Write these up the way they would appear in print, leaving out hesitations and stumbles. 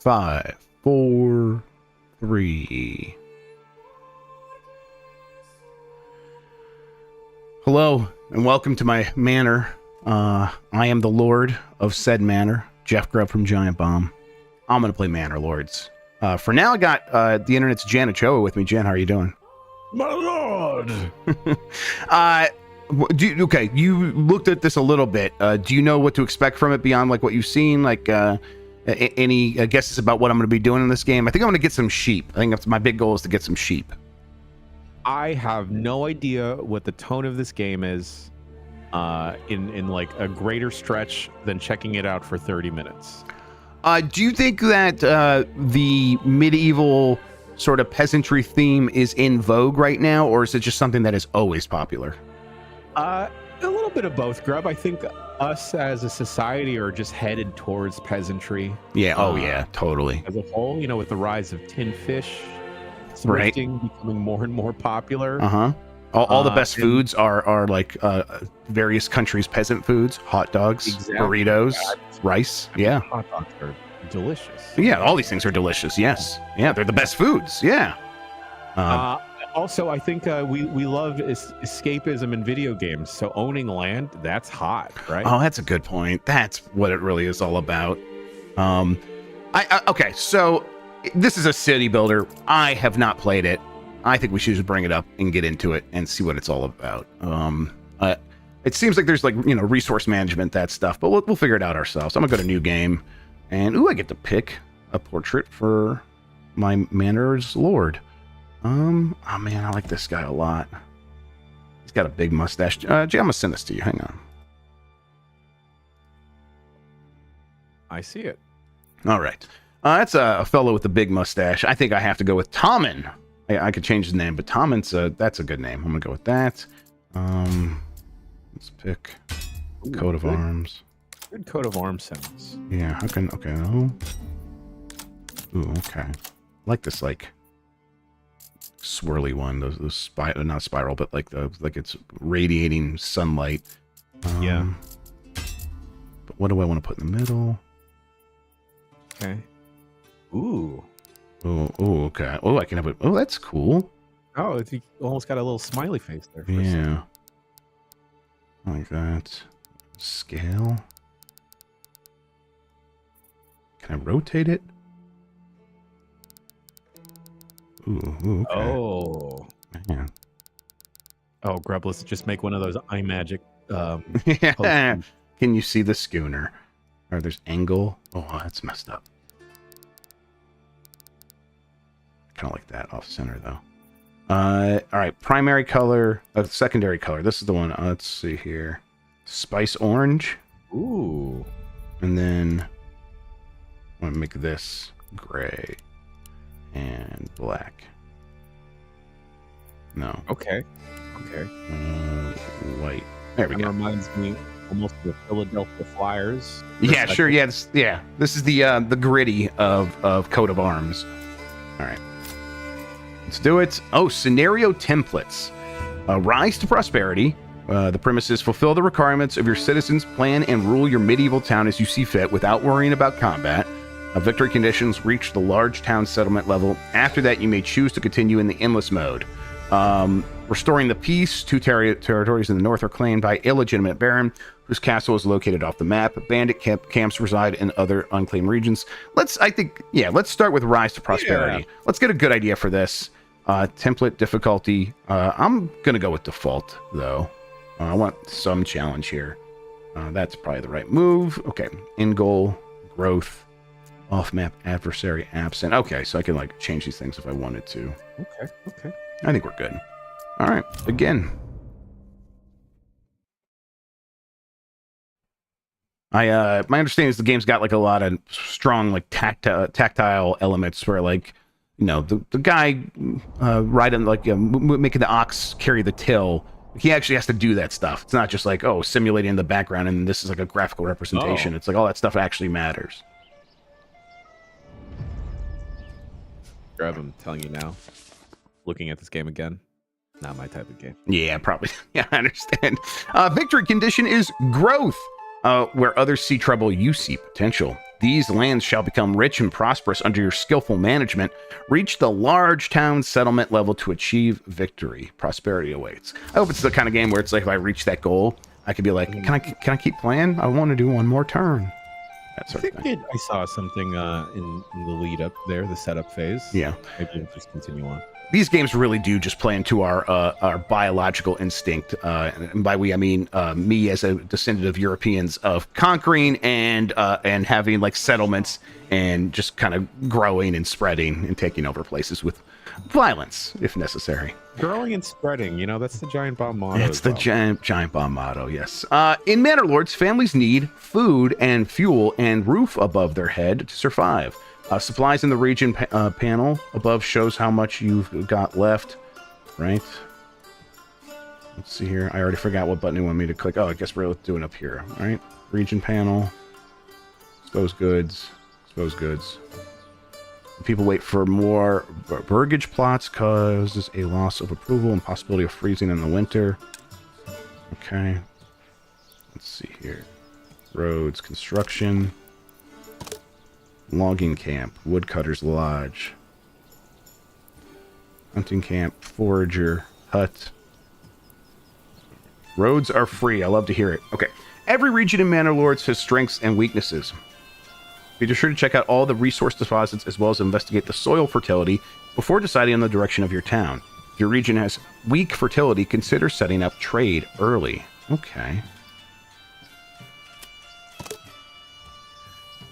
5, 4, 3. Hello, and welcome to my manor. I am the Lord of said manor, Jeff Grubb from Giant Bomb. I'm going to play Manor Lords. For now, I got the internet's Jan Ochoa with me. Jan, how are you doing? My lord! Okay, you looked at this a little bit. Do you know what to expect from it beyond like what you've seen? Like any guesses about what I'm going to be doing in this game? I think I'm going to get some sheep. I think that's my big goal, is to get some sheep. I have no idea what the tone of this game is in like a greater stretch than checking it out for 30 minutes. Do you think that the medieval sort of peasantry theme is in vogue right now, or is it just something that is always popular? A little bit of both, Grubb. I think us as a society are just headed towards peasantry. Yeah. Oh, yeah. Totally. As a whole, you know, with the rise of tin fish, Right, becoming more and more popular. All the best foods are like various countries' peasant foods: hot dogs, Exactly. Burritos, rice. Yeah. Hot dogs are delicious. Yeah. All these things are delicious. Yes. Yeah. They're the best foods. Yeah. Also, I think we love escapism in video games. So owning land, that's hot, right? Oh, that's a good point. That's what it really is all about. Okay, so this is a city builder. I have not played it. I think we should just bring it up and get into it and see what it's all about. It seems like there's like, you know, resource management, that stuff, but we'll figure it out ourselves. I'm gonna go to new game, and I get to pick a portrait for my Manor's Lord. Oh man, I like this guy a lot. He's got a big mustache. Jay, I'm gonna send this to you. Hang on. I see it. All right. That's a fellow with a big mustache. I think I have to go with Tommen. I could change his name, but Tommen's that's a good name. I'm gonna go with that. Let's pick coat of arms. Good coat of arms sounds. Yeah. Okay. Oh. Ooh. Okay. I like this like swirly one. Those not spiral, but like it's radiating sunlight. Yeah. But what do I want to put in the middle? Okay. Ooh. Oh, okay. Oh, I can have it. Oh, that's cool. Oh, you almost got a little smiley face there. For a Yeah. second. Like that. Scale. Can I rotate it? Ooh, okay. Oh. Man. Oh, Grubb, let's just make one of those iMagic. Yeah. Can you see the schooner? Or there's angle. Oh, that's messed up. Kind of like that off center though. All right, primary color, secondary color. This is the one. Let's see here. Spice orange. Ooh. And then I'm gonna make this gray and black. No. Okay. White. There we That go. reminds me almost of the Philadelphia Flyers. Yeah, sure. Yeah, this is the gritty of coat of arms. All right. Let's do it. Oh, scenario templates. Rise to prosperity. The premise is fulfill the requirements of your citizens, plan and rule your medieval town as you see fit without worrying about combat. Victory conditions reach the large town settlement level. After that, you may choose to continue in the endless mode. Restoring the peace. Two territories in the north are claimed by illegitimate baron whose castle is located off the map. Bandit camps reside in other unclaimed regions. Let's start with Rise to Prosperity. Yeah. Let's get a good idea for this. Template difficulty. I'm gonna go with default though. I want some challenge here. That's probably the right move. Okay. End goal, growth, off map adversary absent. Okay, so I can like change these things if I wanted to. Okay. I think we're good. All right, again. My understanding is the game's got like a lot of strong like tactile elements where like, you know, the guy riding like making the ox carry the till, he actually has to do that stuff. It's not just like, oh, simulating in the background and this is like a graphical representation. Oh. It's like all that stuff actually matters. Grubb, I'm telling you now. Looking at this game again, not my type of game. Yeah, probably. Yeah, I understand. Victory condition is growth. Where others see trouble, you see potential. These lands shall become rich and prosperous under your skillful management. Reach the large town settlement level to achieve victory. Prosperity awaits. I hope it's the kind of game where it's like if I reach that goal, I could be like, can I keep playing? I want to do one more turn. That sort of thing. I saw something in the lead up there, the setup phase. Yeah. Maybe we'll just continue on. These games really do just play into our biological instinct. And by we, I mean me as a descendant of Europeans, of conquering and having like settlements and just kind of growing and spreading and taking over places with violence if necessary. Growing and spreading, that's the giant bomb motto. It's the giant bomb motto, yes. In Manor Lords, families need food and fuel and roof above their head to survive. Supplies in the region panel above shows how much you've got left, right? Let's see here. I already forgot what button you want me to click. Oh, I guess we're doing up here, all right? Region panel. Expose goods. Expose goods. People wait for more burgage plots causes a loss of approval and possibility of freezing in the winter. Okay. Let's see here. Roads, construction. Logging camp, woodcutter's lodge. Hunting camp, forager, hut. Roads are free. I love to hear it. Okay. Every region in Manor Lords has strengths and weaknesses. Be sure to check out all the resource deposits as well as investigate the soil fertility before deciding on the direction of your town. If your region has weak fertility, consider setting up trade early. Okay.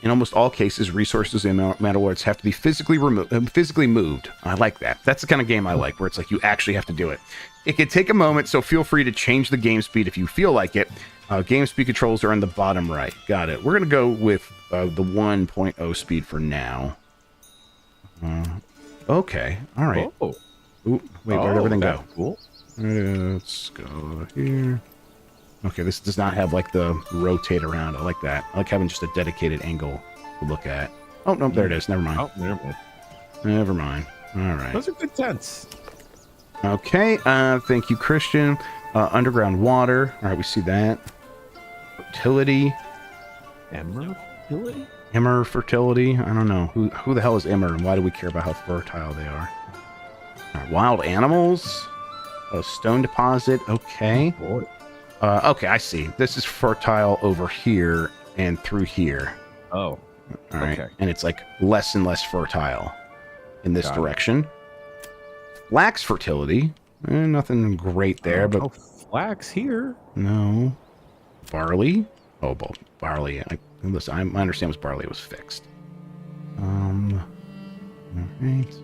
In almost all cases, resources in Manor Lords have to be physically moved. I like that. That's the kind of game I like, where it's like you actually have to do it. It can take a moment, so feel free to change the game speed if you feel like it. Game speed controls are on the bottom right. Got it. We're going to go with the 1.0 speed for now. Okay. All right. Oh. Ooh, wait, where'd everything go? Cool. Let's go here. Okay, this does not have, like, the rotate around. I like that. I like having just a dedicated angle to look at. Oh, no, there it is. Never mind. Oh, never mind. Never mind. All right. Those are good tents. Okay, thank you, Christian. Underground water. All right, we see that. Fertility. Emmer fertility? Emmer fertility. I don't know. Who the hell is Emmer, and why do we care about how fertile they are? All right, wild animals. A stone deposit. Okay. Oh, boy. Okay, I see. This is fertile over here and through here. Oh. All right. Okay. And it's like less and less fertile in this Got direction. Flax fertility. Nothing great there, but... Oh, flax here. No. Barley? Oh, barley. Listen, I understand was barley was fixed. All right.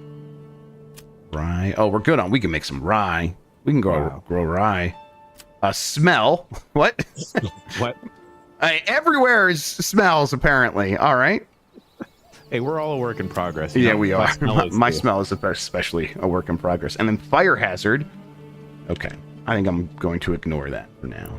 Rye. Oh, we're good on. We can make some rye. We can grow rye. Smell. What? What? Everywhere is smells, apparently. All right. Hey, we're all a work in progress. Yeah, we are. My cool. smell is especially a work in progress. And then fire hazard. Okay. I think I'm going to ignore that for now.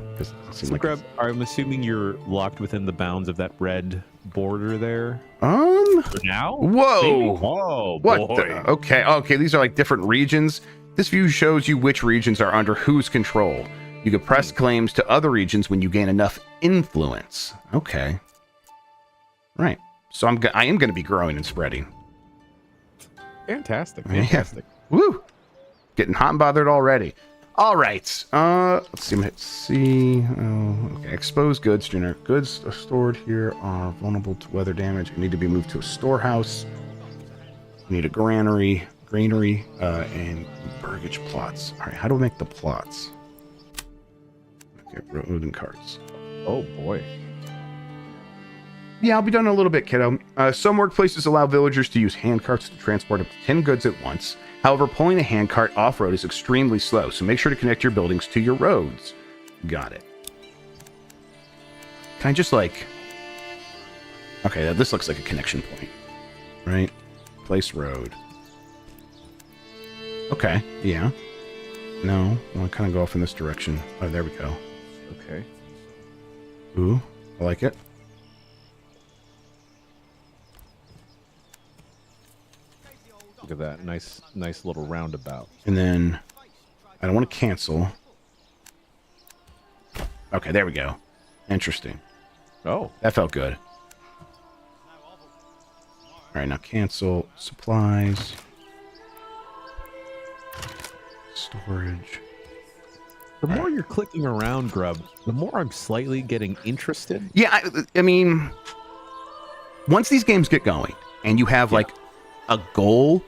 So, Grubb, I'm assuming you're locked within the bounds of that red border there. For now? Whoa. Maybe? Whoa. What? Boy. Okay. These are like different regions. This view shows you which regions are under whose control. You can press claims to other regions when you gain enough influence. Okay. Right. So I am going to be growing and spreading. Fantastic. Yeah. Woo! Getting hot and bothered already. All right. Let's see. Okay. Exposed goods. Generic goods stored here are vulnerable to weather damage and need to be moved to a storehouse. We need a granary, and burgage plots. All right. How do we make the plots? Okay, road and carts. Oh boy. Yeah, I'll be done in a little bit, kiddo. Some workplaces allow villagers to use hand carts to transport up to 10 goods at once. However, pulling a hand cart off-road is extremely slow, so make sure to connect your buildings to your roads. Got it. Can I just, like... Okay, this looks like a connection point. Right? Place road. Okay, yeah. No, I want to kind of go off in this direction. Oh, there we go. Okay. Ooh, I like it. Look at that. Nice little roundabout. And then I don't want to cancel. Okay, there we go. Interesting. Oh. That felt good. All right, now cancel supplies. Storage. The more you're clicking around, Grubb, the more I'm slightly getting interested. Yeah, I mean, once these games get going and you have like a goal,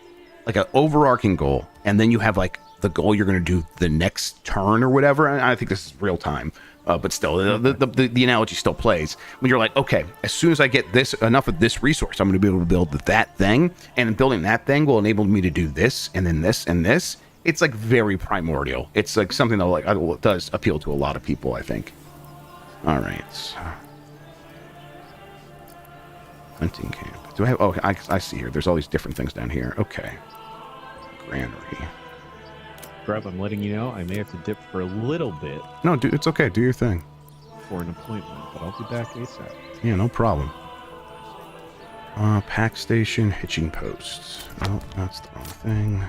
like an overarching goal, and then you have like the goal you're going to do the next turn or whatever. And I think this is real time, but still, the analogy still plays. When you're like, okay, as soon as I get this enough of this resource, I'm going to be able to build that thing, and building that thing will enable me to do this, and then this, and this. It's like very primordial. It's like something that like does appeal to a lot of people, I think. All right. Hunting camp. Do I have? Oh, I see here. There's all these different things down here. Okay. Granary. Grubb, I'm letting you know I may have to dip for a little bit. No, dude, it's okay. Do your thing. For an appointment, but I'll be back ASAP. Yeah, no problem. Pack station, hitching posts. Oh, that's the wrong thing.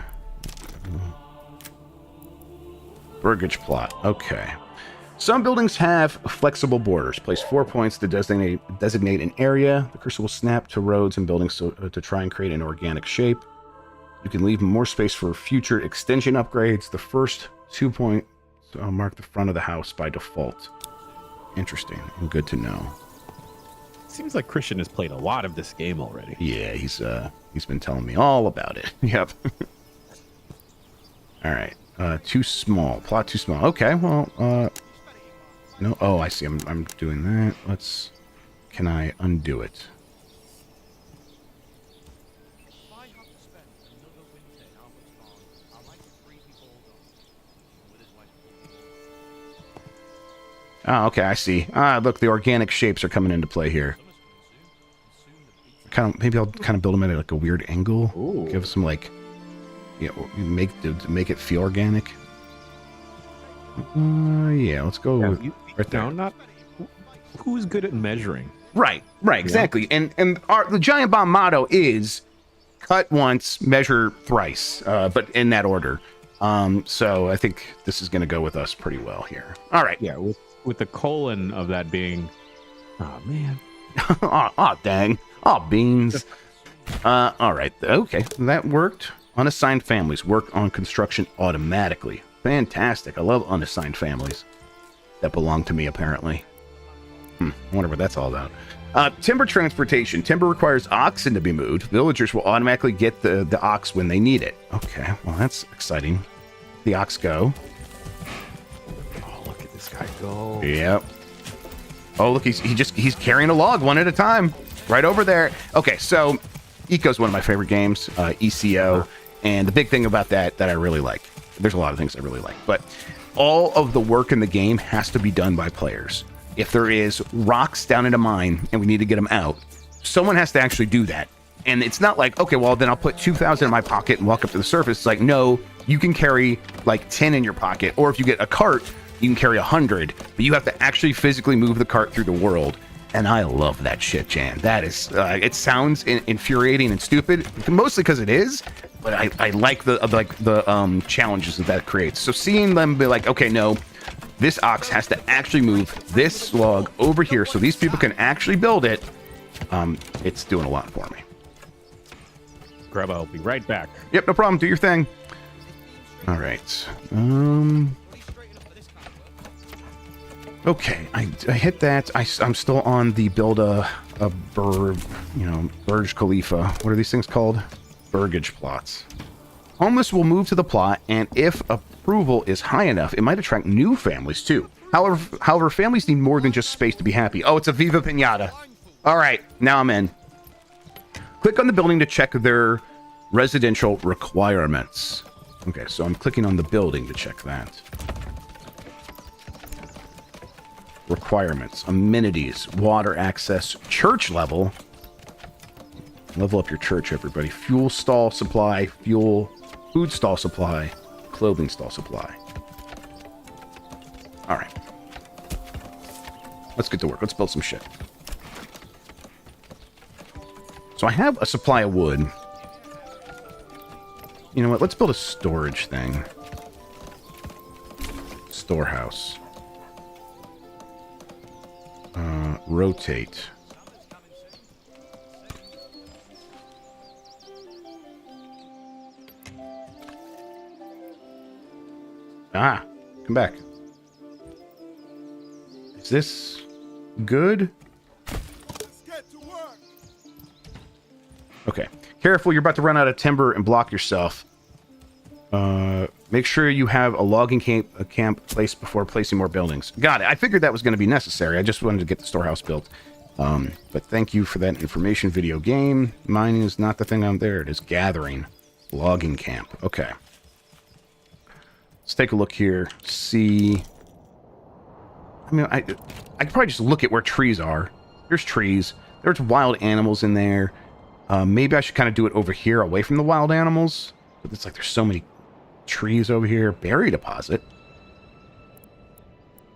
Burgage plot. Okay. Some buildings have flexible borders. Place 4 points to designate an area. The cursor will snap to roads and buildings to try and create an organic shape. You can leave more space for future extension upgrades. The first 2 points mark the front of the house by default. Interesting and good to know. Seems like Christian has played a lot of this game already. Yeah, he's been telling me all about it. Yep. All right. Too small. Plot too small. Okay, well, no. Oh, I see. I'm doing that. Can I undo it? Oh, okay, I see. Look, the organic shapes are coming into play here. Maybe I'll kind of build them at like a weird angle. Ooh. Give some like, make it feel organic. Yeah, let's go with right there. No, not who's good at measuring. Right, exactly. And the Giant Bomb motto is cut once, measure thrice, but in that order. So I think this is going to go with us pretty well here. All right. Yeah, with the colon of that being, oh man. oh dang. Oh beans. All right. Okay, that worked. Unassigned families work on construction automatically. Fantastic. I love unassigned families that belong to me, apparently. I wonder what that's all about. Timber transportation. Timber requires oxen to be moved. Villagers will automatically get the ox when they need it. Okay, well, that's exciting. The ox go. Oh, look at this guy go. Yep. Oh, look, he's carrying a log one at a time. Right over there. Okay, so Eco's one of my favorite games, ECO. And the big thing about that I really like, there's a lot of things I really like, but all of the work in the game has to be done by players. If there is rocks down in a mine and we need to get them out, someone has to actually do that. And it's not like, okay, well, then I'll put 2,000 in my pocket and walk up to the surface. It's like, no, you can carry like 10 in your pocket. Or if you get a cart, you can carry 100, but you have to actually physically move the cart through the world. And I love that shit, Jan. That is, it sounds infuriating and stupid, mostly because it is, but I like the challenges that creates. So seeing them be like, okay, no, this ox has to actually move this log over here so these people can actually build it. It's doing a lot for me. Grubb, I'll be right back. Yep, no problem. Do your thing. All right. Okay, I hit that. I'm still on the build a Burj Khalifa. What are these things called? Burgage plots. Homeless will move to the plot, and if approval is high enough, it might attract new families too. However, families need more than just space to be happy. Oh, it's a Viva Pinata. All right, now I'm in. Click on the building to check their residential requirements. Okay, so I'm clicking on the building to check that. Requirements, amenities, water access, church level. Level up your church, everybody. Fuel stall supply, food stall supply, clothing stall supply. All right. Let's get to work. Let's build some shit. So I have a supply of wood. You know what? Let's build a storage thing. Storehouse. Rotate. Ah, come back. Is this good? Okay. Careful, you're about to run out of timber and block yourself. Make sure you have a logging camp placed before placing more buildings. Got it. I figured that was going to be necessary. I just wanted to get the storehouse built. But thank you for that information, video game. Mining is not the thing out there. It is gathering. Logging camp. Okay. Let's take a look here. See. I mean, I could probably just look at where trees are. There's trees. There's wild animals in there. Maybe I should kind of do it over here away from the wild animals. But it's like there's so many trees over here. Berry deposit.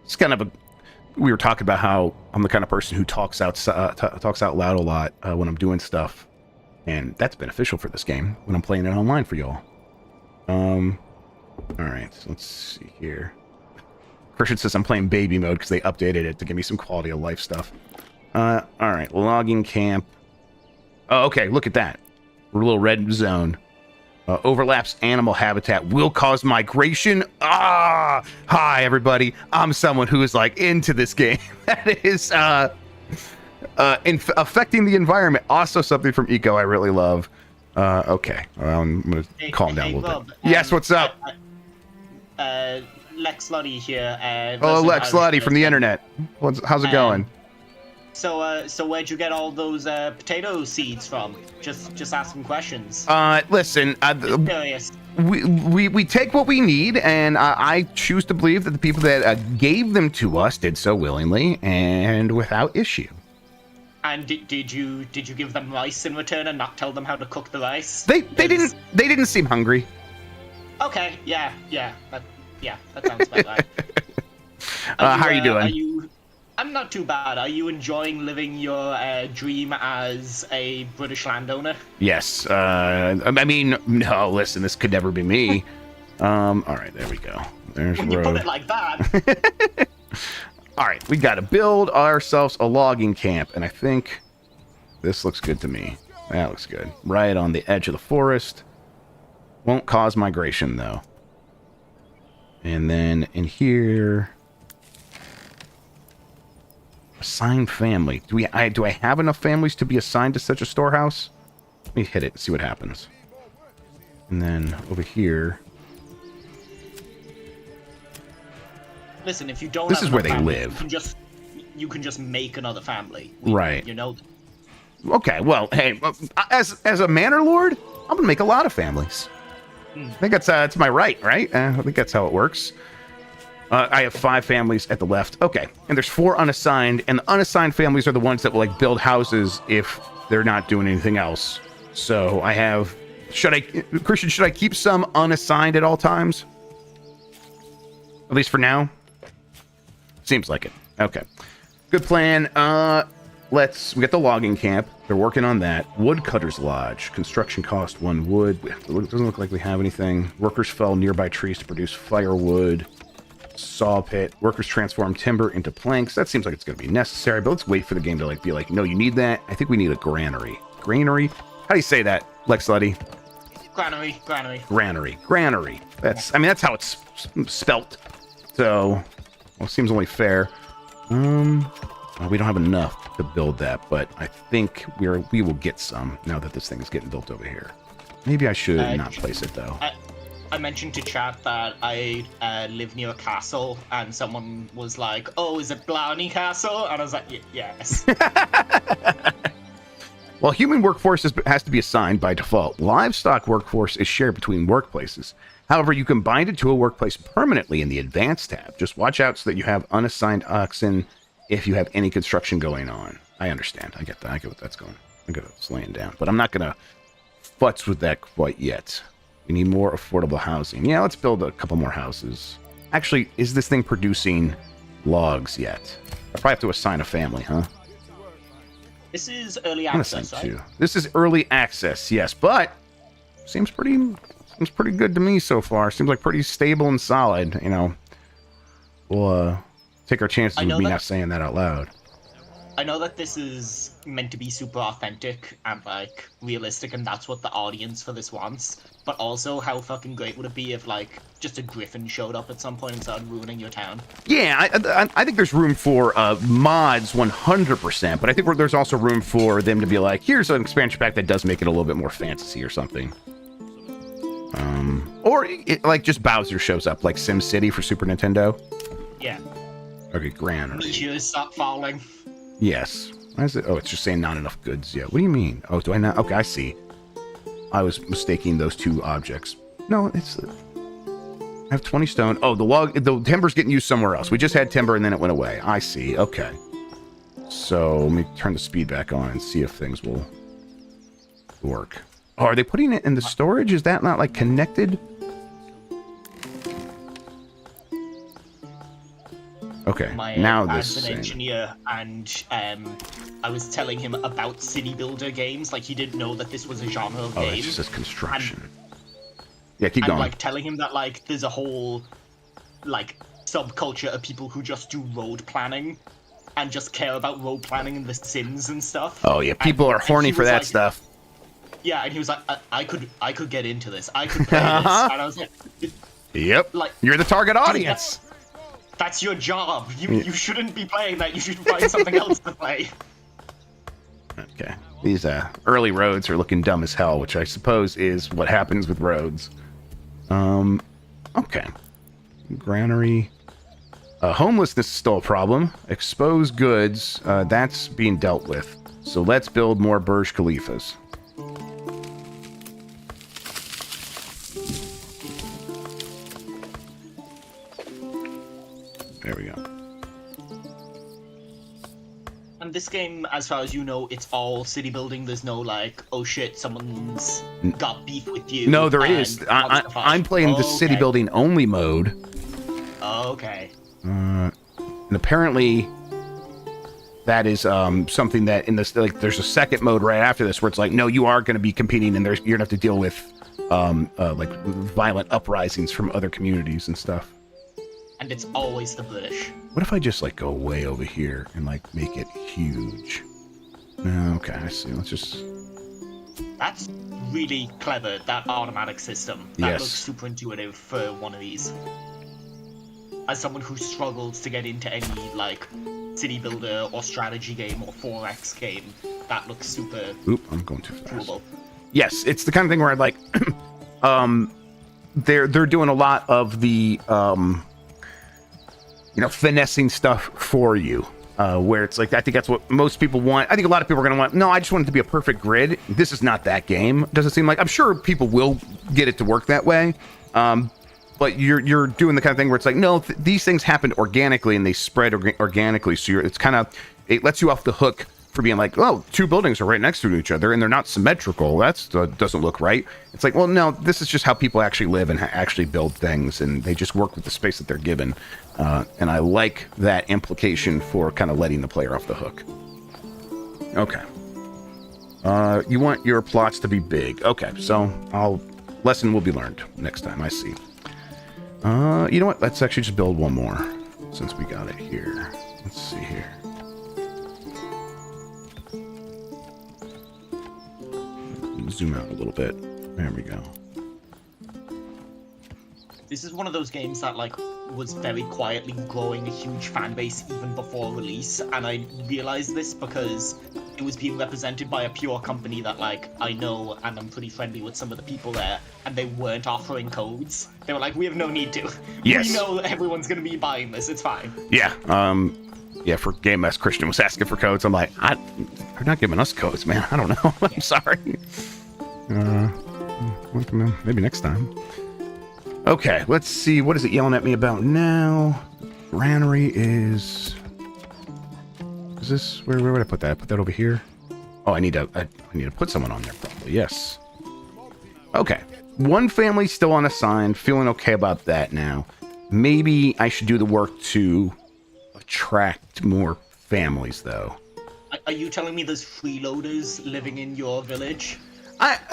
It's kind of a... We were talking about how I'm the kind of person who talks out loud a lot when I'm doing stuff. And that's beneficial for this game when I'm playing it online for y'all. Alright, so let's see here. Christian says I'm playing baby mode because they updated it to give me some quality of life stuff. Alright, logging camp. Oh, okay, look at that. We're a little red zone. Overlaps animal habitat will cause migration. Ah! Hi, everybody. I'm someone who is, like, into this game. That is, affecting the environment. Also something from Eco I really love. Okay. I'm going to calm down a little bit. Yes, what's up? Lex Lottie here. Oh, Lex Lottie from the internet. How's it going? So where'd you get all those potato seeds from? Just asking questions. Listen, Curious. we take what we need, and I choose to believe that the people that gave them to us did so willingly and without issue. And did you give them rice in return and not tell them how to cook the rice? They didn't seem hungry. Okay, yeah, that sounds about right. How are you doing? I'm not too bad. Are you enjoying living your dream as a British landowner? Yes. I mean, no, listen, this could never be me. All right, there we go. There's when the you road. put it like that. All right, we got to build ourselves a logging camp, and I think this looks good to me. That looks good. Right on the edge of the forest. Won't cause migration, though. And then in here... Assigned family. Do I have enough families to be assigned to such a storehouse? Let me hit it and see what happens. And then over here... Listen, if you don't This have is where they family, live. You can just make another family. Right. You know. Okay, well, hey, as a Manor Lord, I'm gonna make a lot of families. I think that's my right? I think that's how it works. I have 5 families at the left. Okay, and there's 4 unassigned, and the unassigned families are the ones that will like build houses if they're not doing anything else. So I have. Christian, should I keep some unassigned at all times? At least for now. Seems like it. Okay, good plan. We get the logging camp. They're working on that. Woodcutter's Lodge. Construction cost 1 wood. It doesn't look like we have anything. Workers fell nearby trees to produce firewood. Saw pit. Workers transform timber into planks. That seems like it's going to be necessary, but let's wait for the game to be like, no, you need that. I think we need a granary. Granary? How do you say that, Lex Luddy? Granary. That's how it's spelt. So, well, seems only fair. Well, we don't have enough to build that, but I think we will get some now that this thing is getting built over here. Maybe I should not place it though. I mentioned to chat that I live near a castle, and someone was like, "Oh, is it Blarney Castle?" And I was like, "Yes." Well, human workforce has to be assigned by default. Livestock workforce is shared between workplaces. However, you can bind it to a workplace permanently in the Advanced tab. Just watch out so that you have unassigned oxen if you have any construction going on. I understand. I get that. I get what that's going. I get what's laying down. But I'm not going to futz with that quite yet. We need more affordable housing. Yeah, let's build a couple more houses. Actually, is this thing producing logs yet? I probably have to assign a family, huh? This is early access, right? This is early access, yes, but seems pretty good to me so far. Seems like pretty stable and solid. You know, we'll take our chances with me not saying that out loud. I know that this is meant to be super authentic and like realistic, and that's what the audience for this wants. But also, how fucking great would it be if like just a griffin showed up at some point and started ruining your town? Yeah, I think there's room for mods 100%, but I think there's also room for them to be like, here's an expansion pack that does make it a little bit more fantasy or something. Or like just Bowser shows up, like SimCity for Super Nintendo. Yeah. Okay, Granary. Meteors stop falling. Yes. Why is it? Oh, it's just saying not enough goods. Yeah. What do you mean? Oh, do I not? Okay, I see. I was mistaking those two objects. No, it's. I have 20 stone. Oh, the timber's getting used somewhere else. We just had timber and then it went away. I see. Okay. So let me turn the speed back on and see if things will work. Oh, are they putting it in the storage? Is that not like connected? Okay, now this as an engineer, and I was telling him about city builder games. Like, he didn't know that this was a genre of game. Oh, it just says construction. Yeah, keep going. Like, telling him that, like, there's a whole, like, subculture of people who just do road planning and just care about road planning and the Sims and stuff. Oh, yeah, people are horny for that stuff. Yeah, and he was like, I could get into this. I could play this. And I was like... Yep, like, you're the target audience. That's your job. You shouldn't be playing that. You should find something else to play. Okay. These early roads are looking dumb as hell, which I suppose is what happens with roads. Okay. Granary. Homelessness is still a problem. Exposed goods, that's being dealt with. So let's build more Burj Khalifas. There we go. And this game, as far as you know, it's all city building. There's no like, oh shit, someone's got beef with you. No, there is. I'm playing the city building only mode. Okay. And apparently, that is something that in this, like, there's a second mode right after this where it's like, no, you are going to be competing, and you're gonna have to deal with like violent uprisings from other communities and stuff. And it's always the British. What if I just like go way over here and like make it huge? No, okay, I see. Let's just. That's really clever. That automatic system. That Yes. looks super intuitive for one of these. As someone who struggles to get into any like city builder or strategy game or 4X game, that looks super. Oop, I'm going too fast. doable. Yes, it's the kind of thing where I like. They're doing a lot of the finessing stuff for you, where it's like, I think that's what most people want. I think a lot of people are going to want, no, I just want it to be a perfect grid. This is not that game. Doesn't seem like, I'm sure people will get it to work that way. But you're doing the kind of thing where it's like, no, these things happen organically and they spread organically. So it lets you off the hook for being like, oh, two buildings are right next to each other and they're not symmetrical. That doesn't look right. It's like, well, no, this is just how people actually live and actually build things, and they just work with the space that they're given. And I like that implication for kind of letting the player off the hook. Okay. You want your plots to be big. Okay, so lesson will be learned next time. I see. You know what? Let's actually just build one more since we got it here. Let's see here. Zoom out a little bit. There we go. This is one of those games that like was very quietly growing a huge fan base even before release, and I realized this because it was being represented by a pure company that like I know, and I'm pretty friendly with some of the people there, and they weren't offering codes. They were like, we have no need to. Yes. We know everyone's gonna be buying this, it's fine. Yeah. Yeah, for Game Master Christian was asking for codes. I'm like, they're not giving us codes, man. I don't know. I'm sorry. Maybe next time. Okay, let's see. What is it yelling at me about now? Granary is this where would I put that? I put that over here. Oh, I need to put someone on there probably. Yes. Okay. One family still unassigned. Feeling okay about that now. Maybe I should do the work to attract more families, though. Are you telling me there's freeloaders living in your village?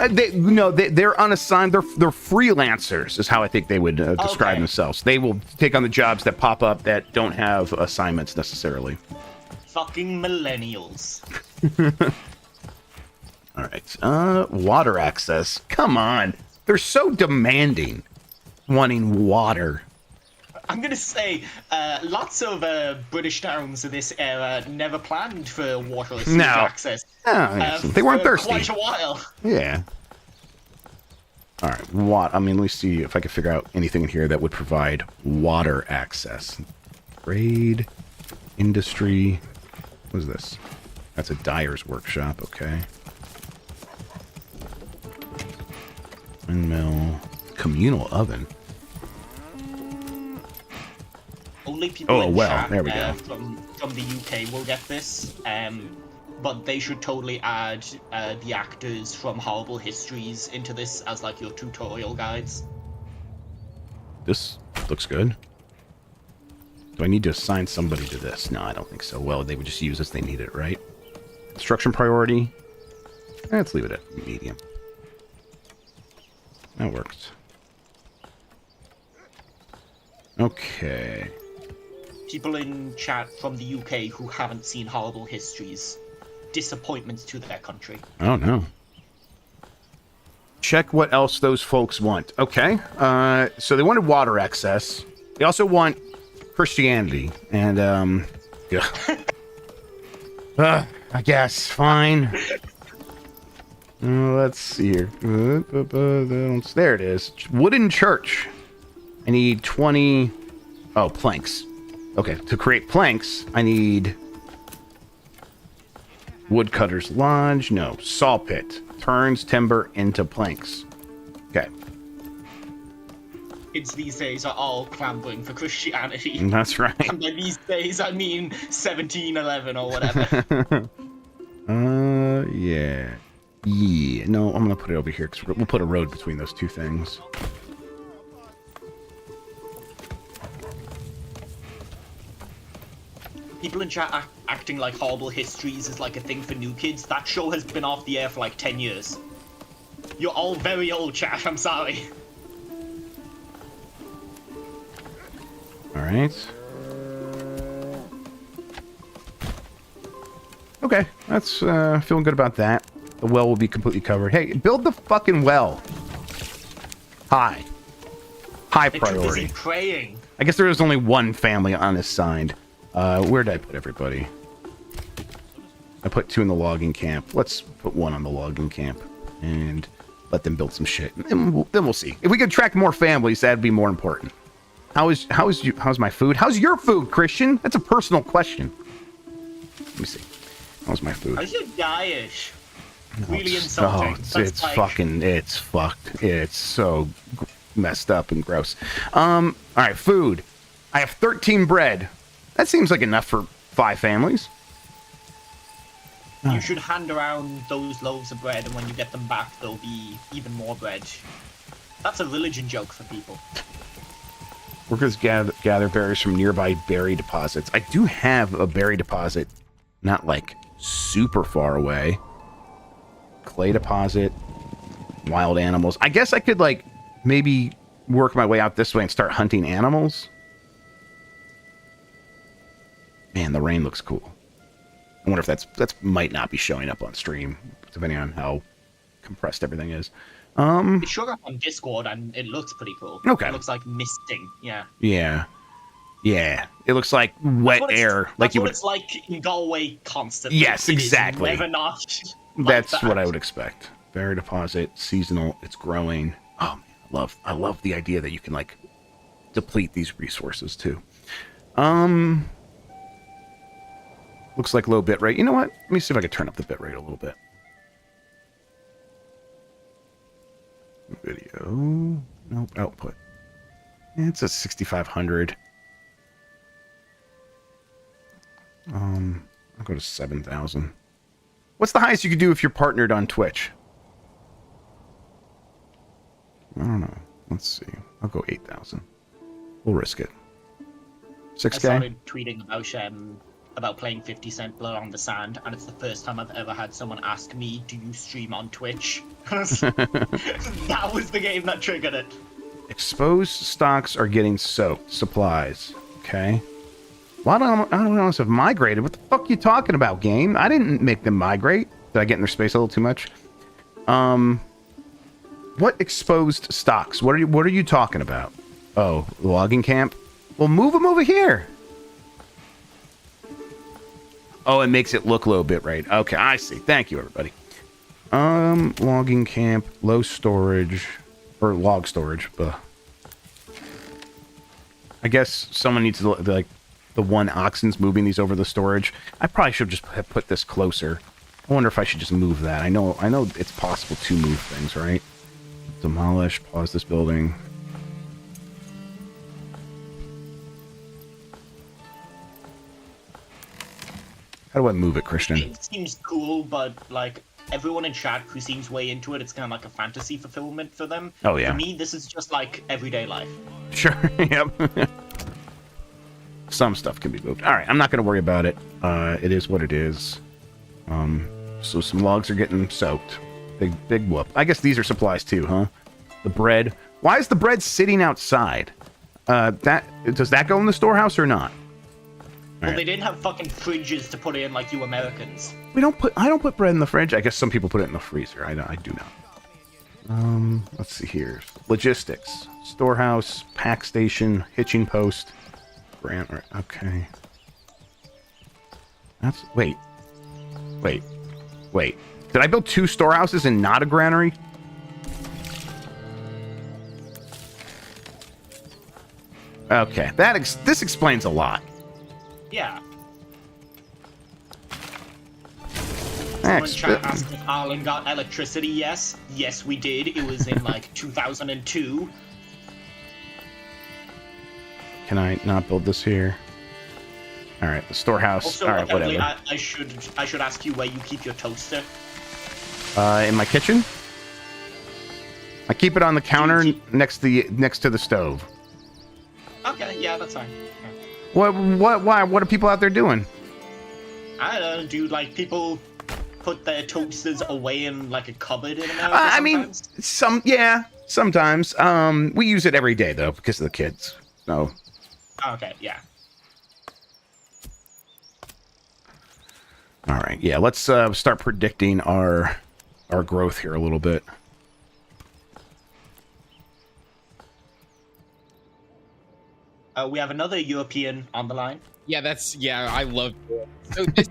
They're unassigned. They're freelancers, is how I think they would describe themselves. They will take on the jobs that pop up that don't have assignments necessarily. Fucking millennials. All right. Water access. Come on. They're so demanding, wanting water. I'm gonna say, lots of British towns of this era never planned for water or sewage access. Oh, yes. They weren't for thirsty. Quite a while. Yeah. All right. What? I mean, let me see if I can figure out anything in here that would provide water access. Trade, industry. What is this? That's a dyer's workshop. Okay. Windmill. Communal oven. Only people in chat, there we go. From the UK will get this, but they should totally add the actors from Horrible Histories into this as like your tutorial guides. This looks good. Do I need to assign somebody to this? No, I don't think so. Well, they would just use this. They need it, right? Construction priority. Let's leave it at medium. That works. Okay. People in chat from the UK who haven't seen Horrible Histories. Disappointments to their country. Oh, no. Check what else those folks want. Okay. So they wanted water access. They also want Christianity. And, yeah. I guess. Fine. Let's see here. There it is. Wooden church. I need 20... Oh, planks. Okay, to create planks, I need... Woodcutter's Lodge. No, saw pit. Turns timber into planks. Okay. Kids these days are all clamoring for Christianity. That's right. And by these days, I mean 1711 or whatever. Yeah. Yeah. No, I'm gonna put it over here, because we'll put a road between those two things. People in chat acting like Horrible Histories is like a thing for new kids. That show has been off the air for like 10 years. You're all very old, chat. I'm sorry. Alright. Okay, that's feeling good about that. The well will be completely covered. Hey, build the fucking well. High They're too priority. busy praying. I guess there is only one family on this side. Where did I put everybody? I put 2 in the logging camp. Let's put 1 on the logging camp and let them build some shit. And then we'll see. If we could attract more families, that'd be more important. How's my food? How's your food, Christian? That's a personal question. Let me see. How's my food? How's your diet? Really it's insulting. it's fucked. It's so messed up and gross. All right, food. I have 13 bread. That seems like enough for 5 families. You should hand around those loaves of bread, and when you get them back, there'll be even more bread. That's a religion joke for people. Workers gather berries from nearby berry deposits. I do have a berry deposit, not like super far away. Clay deposit, wild animals. I guess I could like maybe work my way out this way and start hunting animals. Man, the rain looks cool. I wonder if that's might not be showing up on stream, depending on how compressed everything is. It showed up on Discord, and it looks pretty cool. Okay. It looks like misting. Yeah. Yeah. It looks like wet air, like you would. It's like in Galway constantly. Yes, exactly. It is never not. That's like what I would expect. Berry deposit, seasonal. It's growing. Oh man, I love the idea that you can like deplete these resources too. Looks like low bit rate. You know what? Let me see if I can turn up the bit rate a little bit. Video. Nope. Output. It's a 6500. I'll go to 7000. What's the highest you could do if you're partnered on Twitch? I don't know. Let's see. I'll go 8000. We'll risk it. 6K? I started tweeting about playing 50 Cent Blood on the Sand, and it's the first time I've ever had someone ask me, do you stream on Twitch? That was the game that triggered it. Exposed stocks are getting soaked. Supplies. Okay. Well, I don't know if I've migrated. What the fuck are you talking about, game? I didn't make them migrate. Did I get in their space a little too much? What exposed stocks? What are you talking about? Oh, logging camp? Well, move them over here. Oh, it makes it look low bit rate. Okay, I see. Thank you, everybody. Logging camp, low storage, or log storage. Ugh. I guess someone needs to, like, the one oxen's moving these over the storage. I probably should just have put this closer. I wonder if I should just move that. I know it's possible to move things, right? Demolish, pause this building. How do I move it, Christian? It seems cool, but like everyone in chat who seems way into it, it's kind of like a fantasy fulfillment for them. Oh yeah. For me, this is just like everyday life. Sure. Yep. Some stuff can be moved. All right, I'm not going to worry about it. It is what it is. So some logs are getting soaked. Big whoop. I guess these are supplies too, huh? The bread. Why is the bread sitting outside? Does that go in the storehouse or not? Well, Right. they didn't have fucking fridges to put in like you Americans. I don't put bread in the fridge. I guess some people put it in the freezer. I do not. Let's see here. Logistics, storehouse, pack station, hitching post, grant. Okay. Wait. Did I build 2 storehouses and not a granary? Okay, this explains a lot. Yeah. Someone Thanks. chat asked if Ireland got electricity. Yes, we did. It was in like 2002. Can I not build this here? All right, the storehouse. Also, All right, apparently, whatever. I should ask you where you keep your toaster. In my kitchen. I keep it on the counter next to the stove. Okay, yeah, that's fine. Why? What are people out there doing? I don't know, do like people put their toasters away in like a cupboard in America? I mean, sometimes? sometimes. We use it every day though because of the kids. So. Okay, yeah. All right, yeah. Let's start predicting our growth here a little bit. We have another European on the line. Yeah, I love it. So this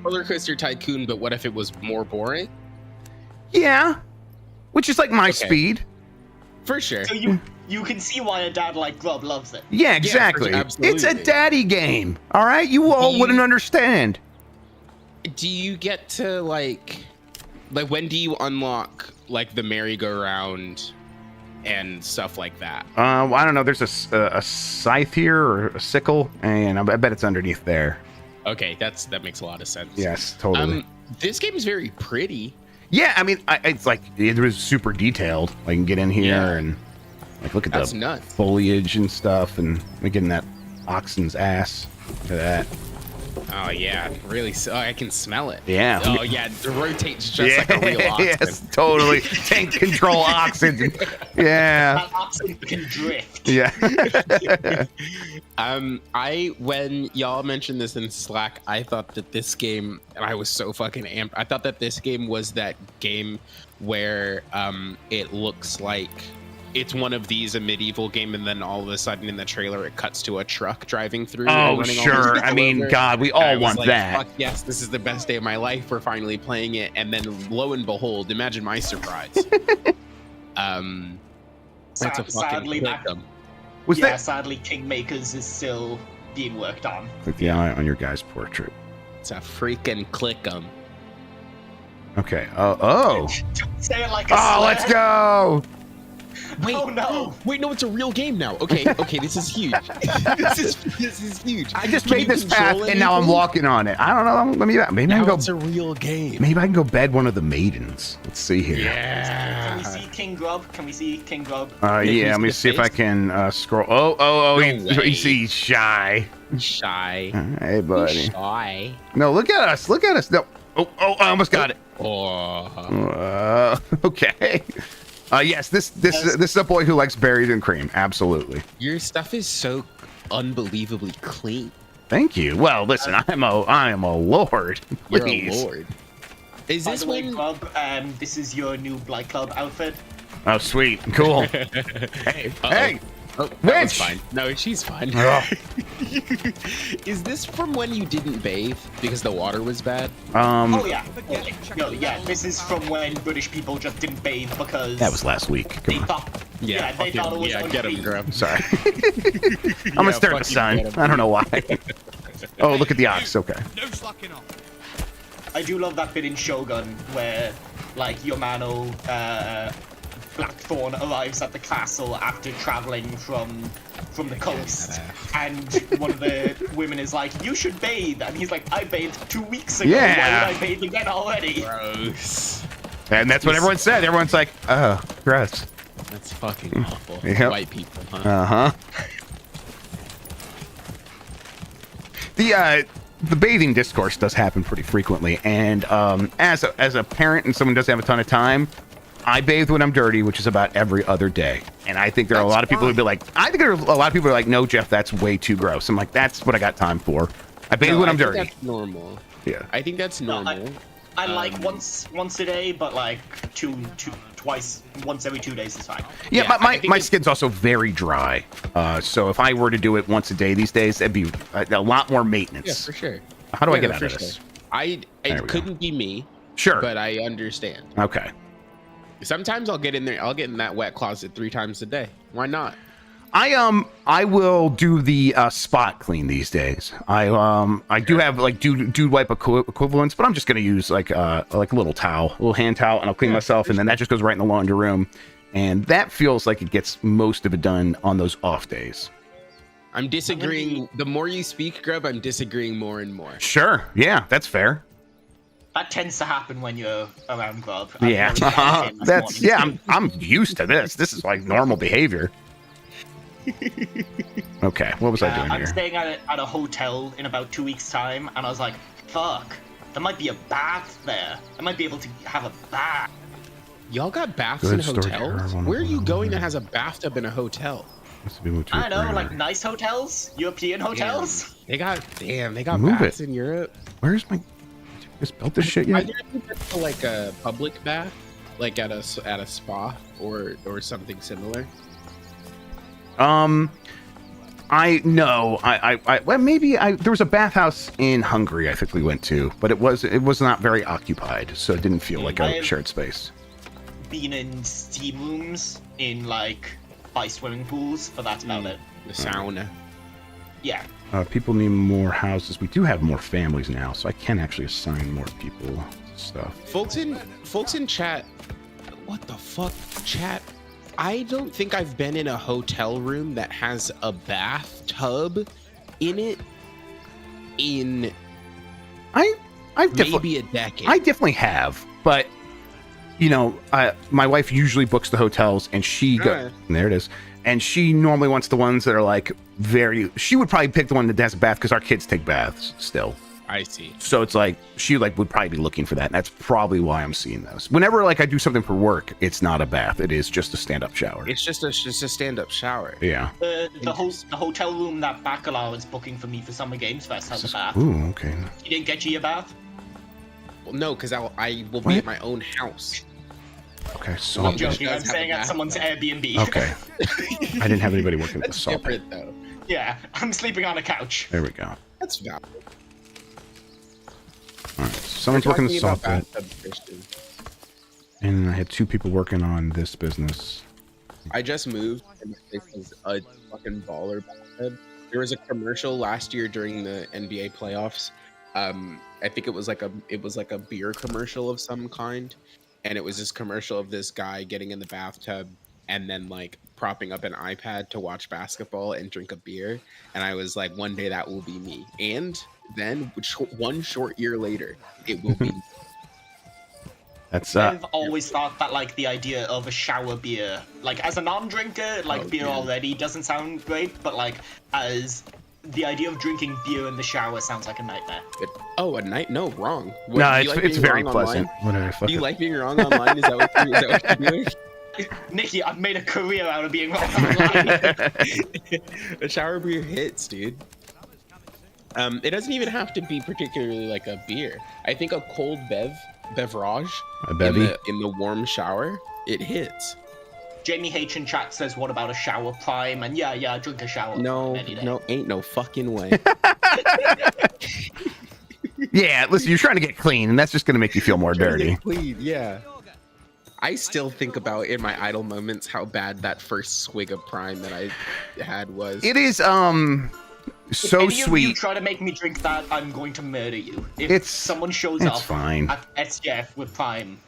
Roller Coaster Tycoon, but what if it was more boring? Yeah, which is like my speed. For sure. So you can see why a dad like Grubb loves it. Yeah, exactly. sure, absolutely. It's a daddy game. All right, you all wouldn't understand. Do you get to like when do you unlock like the merry-go-round and stuff like that? I don't know. There's a scythe here or a sickle, and I bet it's underneath there. Okay, that makes a lot of sense. Yes, totally. This game is very pretty. Yeah, I mean, it's like it was super detailed. I can get in here and like look at That's the nuts. foliage and stuff, and we get in that oxen's ass. Look at that. Oh yeah, really? I can smell it. Yeah. Oh yeah, it rotates just like a real oxen. Yes, totally. Tank control oxygen. Yeah. That oxen can drift. Yeah. When y'all mentioned this in Slack, I thought that this game, and I was so fucking amped. I thought that this game was that game where it looks like it's one of these, a medieval game, and then all of a sudden in the trailer it cuts to a truck driving through. Oh, running all sure. these I mean, over. God, we And I all was want like, that. Fuck yes, this is the best day of my life. We're finally playing it, and then lo and behold, imagine my surprise. That's a fucking Sadly, victim. Was yeah, that sadly, Kingmakers is still being worked on. click the eye on your guy's portrait? It's a freaking click-em. Okay. Oh. Don't say it like a Oh, slur. let's go. Wait, Oh no! Wait, no, it's a real game now. Okay, this is huge. this is huge. I just Can made you this path control and now I'm anything? walking on it. I don't know. Maybe I Now can it's go. a real game. Maybe I can go bed one of the maidens. Let's see here. Can we Yeah. see King Grubb? Can we see King Grubb? Yeah. Let me his see if I face? can scroll. Oh. No way. He's shy. Shy. Hey, buddy. Shy. No, look at us. Look at us. No. Oh, I almost got it. Oh. Okay. Yes, this is a boy who likes berries and cream. Absolutely. Your stuff is so unbelievably clean. Thank you. Well, listen, I am a lord. You're Please. a lord. Is By this the way, when? Grubb, this is your new Blight Club outfit. Oh, sweet. Cool. Hey, hey. Oh, that Winch! was fine. No, she's fine. Ugh. Is this from when you didn't bathe because the water was bad? Oh yeah. No, yeah. This is from when British people just didn't bathe because That was last week. they Come on. thought. Yeah, they thought it was get him, unclean. Grubb. Sorry. I'm gonna stare at the sun. I don't know why. Oh, look at the ox. Okay. No slacking off. I do love that bit in Shogun where, like, Yamano Blackthorn arrives at the castle after traveling from the coast, and one of the women is like, "You should bathe," and he's like, "I bathed 2 weeks ago. Yeah. Why would I bathe again already?" Gross. And that's what everyone said. Everyone's like, oh, gross. That's fucking awful. Yep. White people, huh? Uh-huh. The bathing discourse does happen pretty frequently, and as a parent and someone who doesn't have a ton of time, I bathe when I'm dirty, which is about every other day. And I think there are a lot of people who'd be like, no, Jeff, that's way too gross. I'm like, that's what I got time for. I bathe when I'm dirty. That's normal. Yeah. I think that's No, normal. I like once a day, but like twice, once every 2 days is fine. Yeah, Yeah, I my think it's- skin's also very dry. So if I were to do it once a day these days, that'd be a lot more Yeah, maintenance. for sure. How do I Yeah, get no, out for of this? There we it go. couldn't be me, Sure. but I understand. Okay. Sometimes I'll get in there. I'll get in that wet closet 3 times a day. Why not? I will do the spot clean these days. I do have like dude wipe equivalents, but I'm just gonna use like a little towel, a little hand towel, and I'll clean myself, and then that just goes right in the laundry room, and that feels like it gets most of it done on those off days. I'm disagreeing. The more you speak, Grubb, I'm disagreeing more and more. Sure. Yeah, that's fair. That tends to happen when you're around Grubb. Yeah. That's I'm used to this. This is like normal behavior. Okay, what was I doing I'm here? staying at a hotel in about 2 weeks' time, and I was like, fuck, there might be a bath there. I might be able to have a bath. Y'all got baths Good in story, hotels? Herb. Where are you going that has a bathtub in a hotel? Must be moved to I a don't know, corner. like nice hotels? European hotels? They got Move baths it. in Europe. Where's my? Just built this shit I yet? never been to like a public bath, like at a spa or something similar. Well, maybe there was a bathhouse in Hungary I think we went to, but it was not very occupied, so it didn't feel like a shared space. Been in steam rooms in like by swimming pools, but that's about it. The sauna. Yeah. People need more houses. We do have more families now, so I can actually assign more people stuff. Folks in chat. What the fuck, chat? I don't think I've been in a hotel room that has a bathtub in it in I've maybe a decade. I definitely have, but you know, my wife usually books the hotels, and she Alright. there it is, and she normally wants the ones that are like very. She would probably pick the one that has a bath because our kids take baths still. I see. So it's like she like would probably be looking for that, and that's probably why I'm seeing those. Whenever like I do something for work, it's not a bath; it is just a stand-up shower. It's just a stand-up shower. Yeah. The hotel room that Bacala is booking for me for Summer Games Fest has a bath. Ooh, okay. You didn't get you a bath? Well, no, because I will What? be at my own house. Okay, so I'm joking. does I'm have staying a at bath, someone's though. Airbnb. Okay. I didn't have anybody working at the That's saw pit. different, though. Yeah, I'm sleeping on a couch. There we go. All That's valid. right, so someone's working the saw Talking pit, about bathtub, Christian. and I had 2 people working on this business. I just moved, and this is a fucking baller bathtub. There was a commercial last year during the NBA playoffs. I think it was like a beer commercial of some kind, and it was this commercial of this guy getting in the bathtub and then like propping up an iPad to watch basketball and drink a beer. And I was like, one day that will be me. And then one short year later, it will be. That's I've always thought that like the idea of a shower beer, like as a non-drinker, like Oh, beer yeah. already doesn't sound great, but like as the idea of drinking beer in the shower sounds like a nightmare. Oh, a night? No, wrong. What, no, do you like it's being very wrong pleasant. online? What did I fuck Do you it? like being wrong online? Is that what you're doing? Nikki, I've made a career out of being wrong online. A shower beer hits, dude. It doesn't even have to be particularly like a beer. I think a cold beverage in the warm shower, it hits. Jamie H in chat says, "What about a shower prime?" And yeah, I drink a shower. No, prime any day. no, ain't no fucking way. Yeah, listen, you're trying to get clean, and that's just going to make you feel more dirty. Clean, yeah. I still think about in my idle moments how bad that first swig of prime that I had was. It is so If any of sweet. you try to make me drink that, I'm going to murder you. If It's- someone shows it's up fine. at SGF with prime,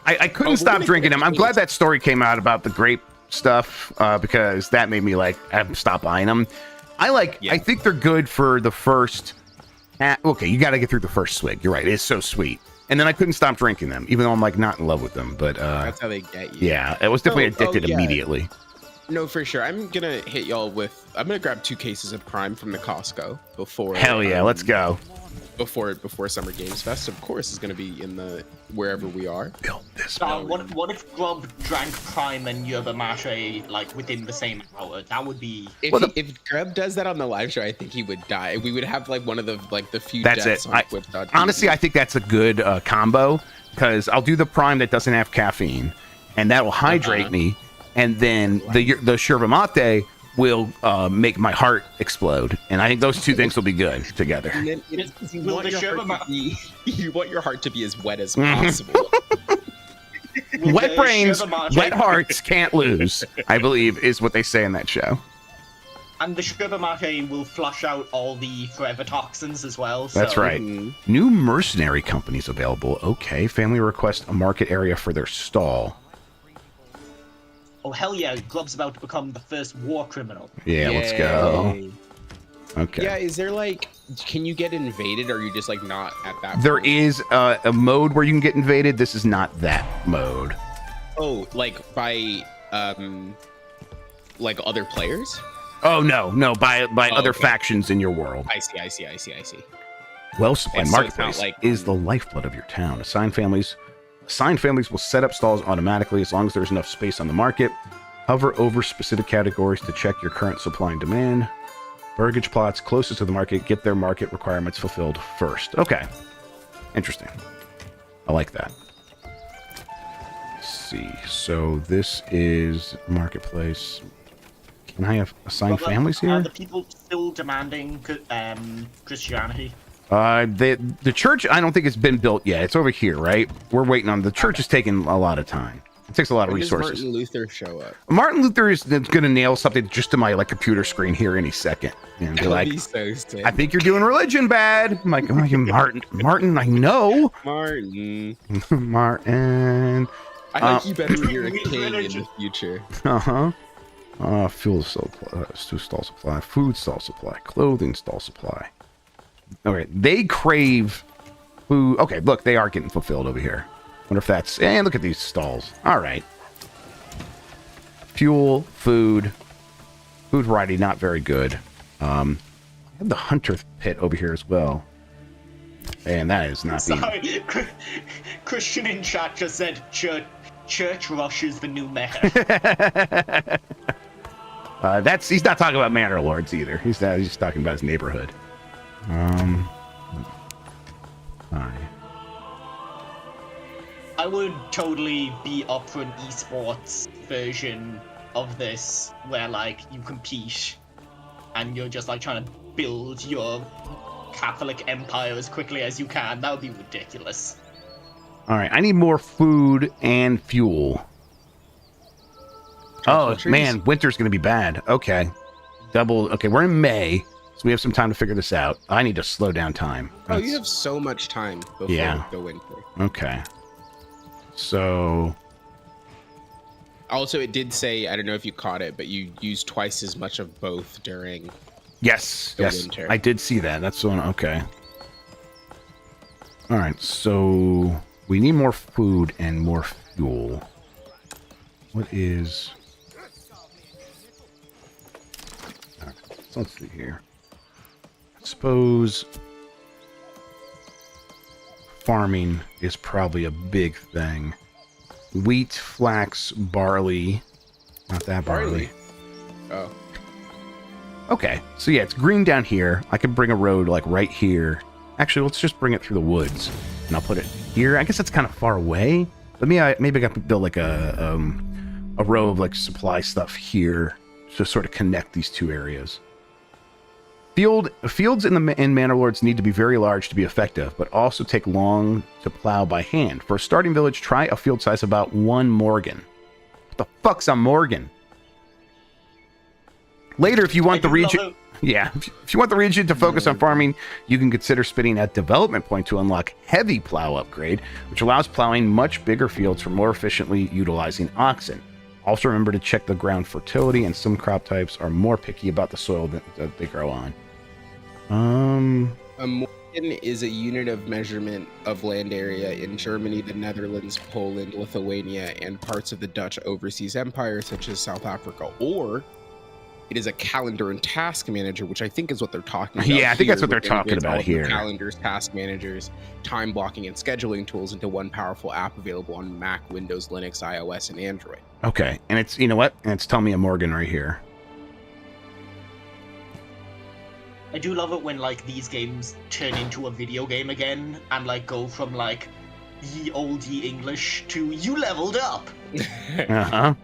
I couldn't stop drinking them. I'm glad that story came out about the grape stuff because that made me like stop buying them. I think they're good for the first. Okay, you got to get through the first swig. You're right. It's so sweet. And then I couldn't stop drinking them, even though I'm like not in love with them. But that's how they get you. yeah, it was definitely addicted yeah. immediately. No, for sure. I'm gonna hit y'all with. I'm gonna grab 2 cases of prime from the Costco before. Hell yeah, let's go. Before Summer Games Fest, of course, is gonna be in the wherever we are. Build this. what if Grubb drank prime and yerba mate like within the same hour? That would be. If Grubb does that on the live show, I think he would die. We would have like one of the few. That's deaths it. on Twitch.tv. Honestly, I think that's a good combo because I'll do the prime that doesn't have caffeine, and that will hydrate me, and then the yerba mate will make my heart explode, and I think those two things will be good together. And then you Will want the your yerba heart to be, you want your heart to be as wet as Mhm. possible. Wet brains, Yerba mate- wet hearts can't lose, I believe is what they say in that show. And the yerba mate will flush out all the forever toxins as well. So. That's right. New mercenary companies available. Okay, family request a market area for their stall. Oh hell yeah! Grubb's about to become the first war criminal. Yeah, let's go. Yay. Okay. Yeah, is there like, can you get invaded, or are you just like not at that? There point? is a mode where you can get invaded. This is not that mode. Oh, like by like other players? Oh no, by other okay. factions in your world. I see. Well supplied And so it's marketplace not like- is the lifeblood of your town. Assigned families will set up stalls automatically as long as there's enough space on the market. Hover over specific categories to check your current supply and demand. Burgage plots closest to the market get their market requirements fulfilled first. Okay. Interesting. I like that. Let's see. So this is marketplace. Can I have assigned families here? Are the people still demanding Christianity? The church, I don't think it's been built yet. It's over here, right? We're waiting on the church. Is taking a lot of time. It takes a lot of When does resources. Martin Luther show up? Martin Luther is going to nail something just to my computer screen here any second, and be That would like, be so sick. "I think you're doing religion bad." I'm like, "Oh, you Martin, I know, Martin. Martin." I think you better hear a king in the future. Fuel supply, stall supply, food stall supply, clothing stall supply. Okay, they crave food. Okay, look, they are getting fulfilled over here. Wonder if that's. And look at these stalls. All right. Fuel, food variety, not very good. I have the hunter pit over here as well, and that is not being. Sorry, Christian in chat just said church rush is the new mayor. He's not talking about Manor Lords either. He's just talking about his neighborhood. Hi. I would totally be up for an esports version of this where you compete and you're just trying to build your Catholic empire as quickly as you can. That would be ridiculous. All right, I need more food and fuel. Oh man, winter's gonna be bad. Okay, okay, we're in May, so we have some time to figure this out. I need to slow down time. Oh, you have so much time before the winter. Okay. So. Also, it did say, I don't know if you caught it, but you used twice as much of both during. Yes. winter. I did see that. That's one. Okay. All right. So we need more food and more fuel. What is? All right, so let's see here. I suppose farming is probably a big thing. Wheat, flax, barley. Not that barley. Oh. Okay, so yeah, it's green down here. I could bring a road like right here. Actually, let's just bring it through the woods, and I'll put it here. I guess it's kind of far away. But maybe I got to build like a row of like supply stuff here to sort of connect these two areas. Fields in Manor Lords need to be very large to be effective, but also take long to plow by hand. For a starting village, try a field size about 1 Morgan. What the fuck's a Morgan? Later, if you want the region... Yeah, if you want the region to focus on farming, you can consider spinning a development point to unlock heavy plow upgrade, which allows plowing much bigger fields for more efficiently utilizing oxen. Also remember to check the ground fertility, and some crop types are more picky about the soil that they grow on. A Morgan is a unit of measurement of land area in Germany, the Netherlands, Poland, Lithuania, and parts of the Dutch Overseas Empire, such as South Africa. Or it is a calendar and task manager, which I think is what they're talking about. Yeah, I think here, that's what they're talking about here. Calendars, task managers, time blocking, and scheduling tools into one powerful app available on Mac, Windows, Linux, iOS, and Android. Okay, and it's, you know what? And it's telling me a Morgan right here. I do love it when like these games turn into a video game again and like go from like ye olde English to you leveled up. Uh-huh.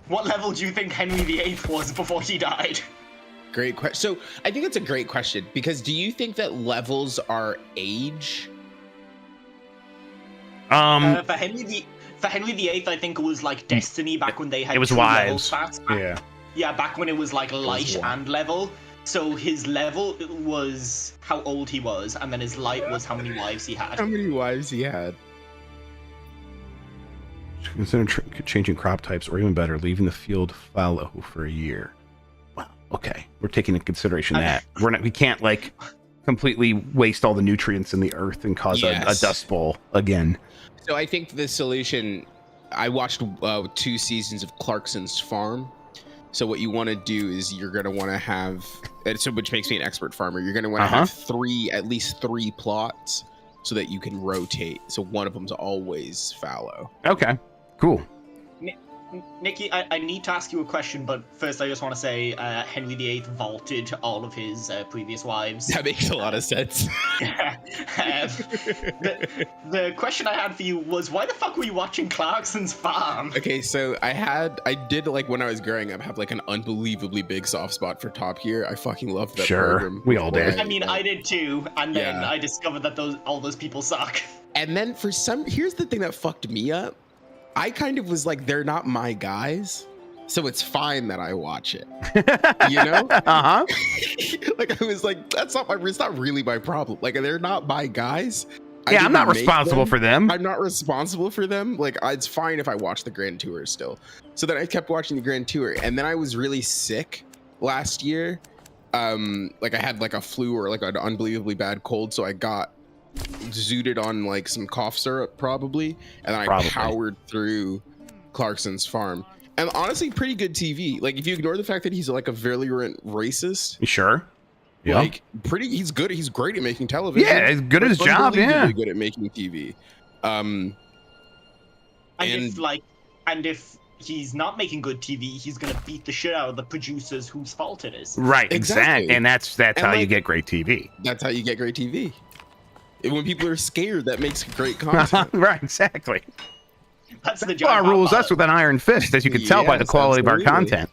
What level do you think Henry VIII was before he died? Great question. So I think it's a great question, because do you think that levels are age? For Henry VIII, I think it was like Destiny back when they had it was 2 level wives. stats. Yeah, Back when it was like light and level. So his level was how old he was, and then his light was how many wives he had. How many wives he had? Consider changing crop types, or even better, leaving the field fallow for a year. Wow. Okay, we're taking into consideration that we can't like completely waste all the nutrients in the earth and cause a dust bowl again. So I think the solution. I watched 2 seasons of Clarkson's Farm. So what you want to do is you're going to want to have, which makes me an expert farmer. You're going to want to have at least 3 plots, so that you can rotate. So one of them's always fallow. Okay, cool. Nikki, I need to ask you a question, but first I just want to say Henry VIII vaulted all of his previous wives. That makes a lot of sense. The question I had for you was, why the fuck were you watching Clarkson's Farm? Okay, so I did like when I was growing up have like an unbelievably big soft spot for Top Gear. I fucking loved that program. We all did. I mean, I did too, and then I discovered that all those people suck. And then here's the thing that fucked me up. I kind of was like, they're not my guys, so it's fine that I watch it. You know? Like I was like, it's not really my problem. Like they're not my guys. Yeah, I'm not responsible for them. I'm not responsible for them. Like it's fine if I watch the Grand Tour still. So then I kept watching the Grand Tour, and then I was really sick last year. Like I had like a flu or like an unbelievably bad cold, so I got zooted on like some cough syrup probably, and then I powered through Clarkson's Farm. And honestly, pretty good TV. Like if you ignore the fact that he's like a virulent racist, sure, yeah, like he's good. He's great at making television. Yeah, he's good at his job. Yeah, good at making TV. And if he's not making good TV, he's gonna beat the shit out of the producers whose fault it is. Right, exactly. And that's how you get great TV. That's how you get great TV. When people are scared, that makes great content. Right, exactly. That's the job. Our rules us with an iron fist, as you can tell by the quality of our content.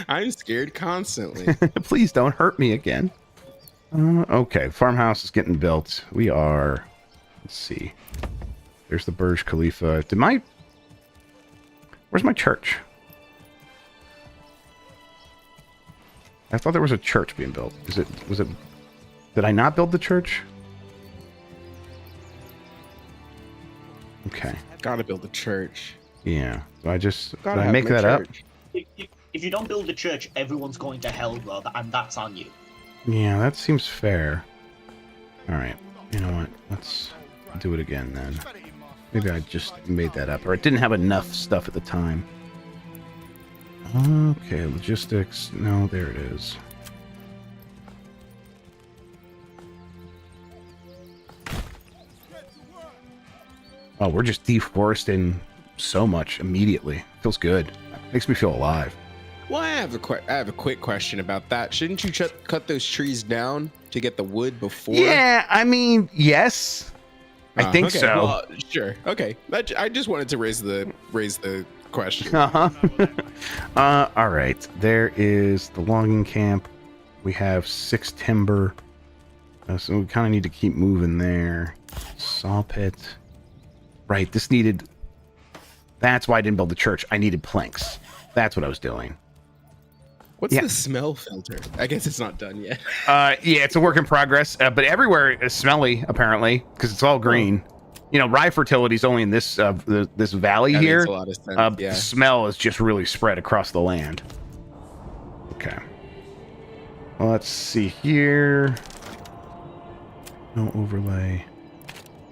I'm scared constantly. Please don't hurt me again. Okay, farmhouse is getting built. We are. Let's see. There's the Burj Khalifa. Where's my church? I thought there was a church being built. Was it? Did I not build the church? Okay. Gotta build a church. Yeah. So did I make that up? If you don't build a church, everyone's going to hell, Rob, and that's on you. Yeah, that seems fair. Alright. You know what? Let's do it again then. Maybe I just made that up, or it didn't have enough stuff at the time. Okay, logistics. No, there it is. Oh, we're just deforesting so much immediately. Feels good. Makes me feel alive. Well, I have a quick question about that. Shouldn't you cut those trees down to get the wood before? Yeah, I mean, yes. I think okay. so. Well, sure. Okay. I just wanted to raise the question. Uh-huh. All right. There is the logging camp. We have 6 timber. So we kind of need to keep moving there. Saw pit. Right, this needed... That's why I didn't build the church. I needed planks. That's what I was doing. What's the smell filter? I guess it's not done yet. Yeah, it's a work in progress. But everywhere is smelly, apparently, because it's all green. You know, rye fertility is only in this this valley That here. makes a lot of sense. The smell is just really spread across the land. Okay. Well, let's see here. No overlay.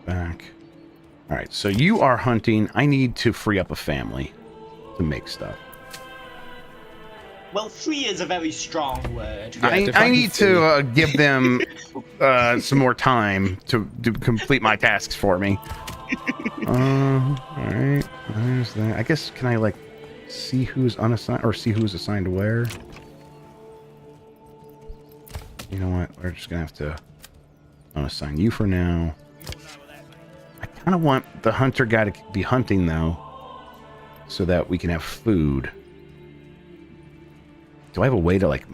Back. All right, so you are hunting. I need to free up a family to make stuff. Well, free is a very strong word. Yeah, I need to give them some more time to complete my tasks for me. All right, there's that. I guess, can I, like, see who's unassigned, or see who's assigned to where? You know what? We're just going to have to unassign you for now. I kind of want the hunter guy to be hunting, though, so that we can have food. Do I have a way to, like,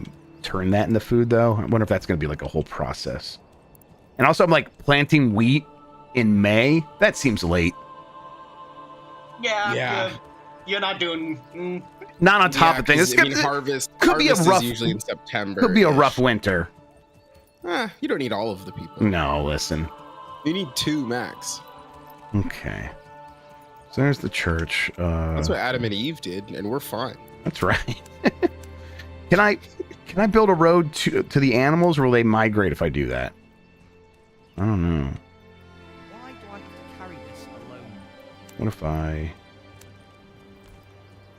turn that into food, though? I wonder if that's going to be, like, a whole process. And also, I'm, like, planting wheat in May. That seems late. Yeah. You're not doing... Not on top of things. Harvest could be a rough... is usually in September. Could be a rough winter. You don't need all of the people. No, listen. You need 2 max. Okay. So there's the church. That's what Adam and Eve did, and we're fine. That's right. Can I build a road to the animals, or will they migrate if I do that? I don't know. Why do I have to carry this alone? What if I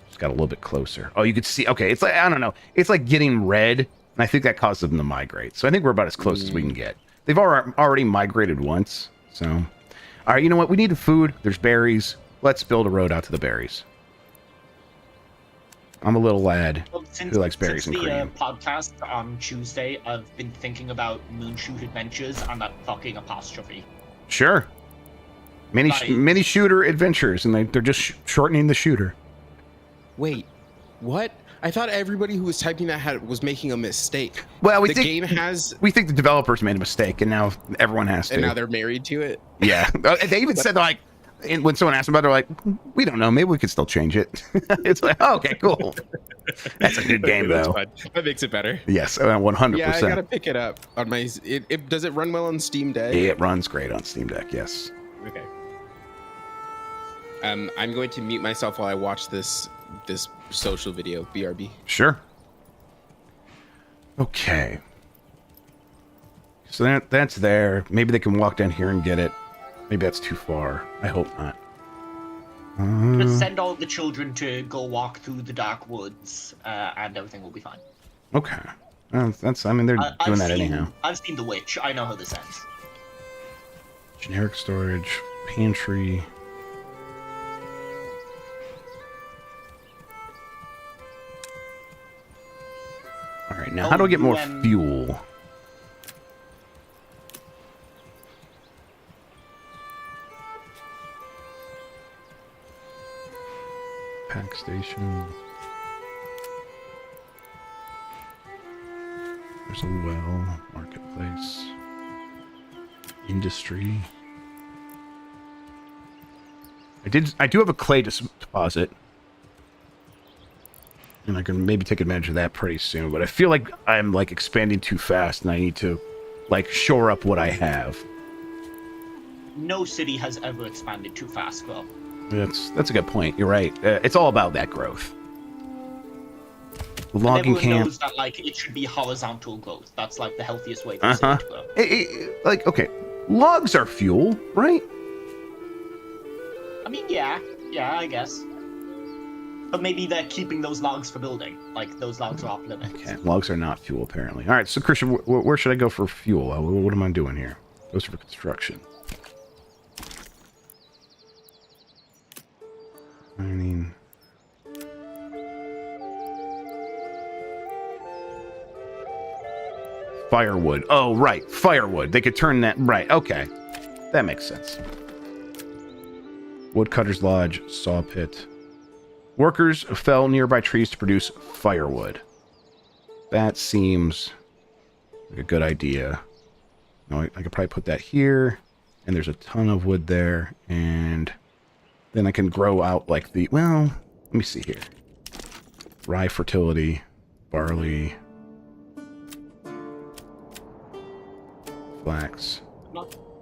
just got a little bit closer? Oh, you could see. Okay, it's like, I don't know. It's like getting red, and I think that causes them to migrate. So I think we're about as close as we can get. They've already migrated once. So, all right, you know what? We need food. There's berries. Let's build a road out to the berries. I'm a little lad who likes berries and cream. Since the podcast on Tuesday, I've been thinking about Moonshoot Adventures and that fucking apostrophe. Sure. Mini shooter adventures, and they're just shortening the shooter. Wait, what? I thought everybody who was typing that was making a mistake. Well, we think the developers made a mistake, and now everyone has to. And now they're married to it? Yeah. They even said, like, and when someone asked them about it, they're like, we don't know. Maybe we could still change it. It's like, oh, okay, cool. That's a good game, though. Fun. That makes it better. Yes, 100%. Yeah, I gotta pick it up on my. Does it run well on Steam Deck? It runs great on Steam Deck. Yes. Okay. I'm going to mute myself while I watch this social video. BRB. Sure. Okay. So that's there. Maybe they can walk down here and get it. Maybe that's too far. I hope not. Just send all the children to go walk through the dark woods, and everything will be fine. Okay. I mean, they're doing that anyhow. I've seen The Witch. I know how this ends. Generic storage, pantry. All right, now how do I get more fuel? Pack station. There's a well, marketplace, industry. I do have a clay deposit, and I can maybe take advantage of that pretty soon. But I feel like I'm like expanding too fast, and I need to like shore up what I have. No city has ever expanded too fast, bro. That's a good point. You're right. It's all about that growth. The logging Everyone camp. knows that like it should be horizontal growth. That's like the healthiest way for a city to grow. Like, okay, logs are fuel, right? I mean, yeah, I guess. But maybe they're keeping those logs for building. Like those logs are off limits. Okay, logs are not fuel apparently. All right, so Christian, where should I go for fuel? What am I doing here? Goes for construction. Mining. firewood. Oh, right. Firewood. They could turn that... Right. Okay. That makes sense. Woodcutter's Lodge, saw pit. Workers fell nearby trees to produce firewood. That seems like a good idea. No, I could probably put that here. And there's a ton of wood there. And then I can grow out like the... Well, let me see here. Rye fertility, barley, flax.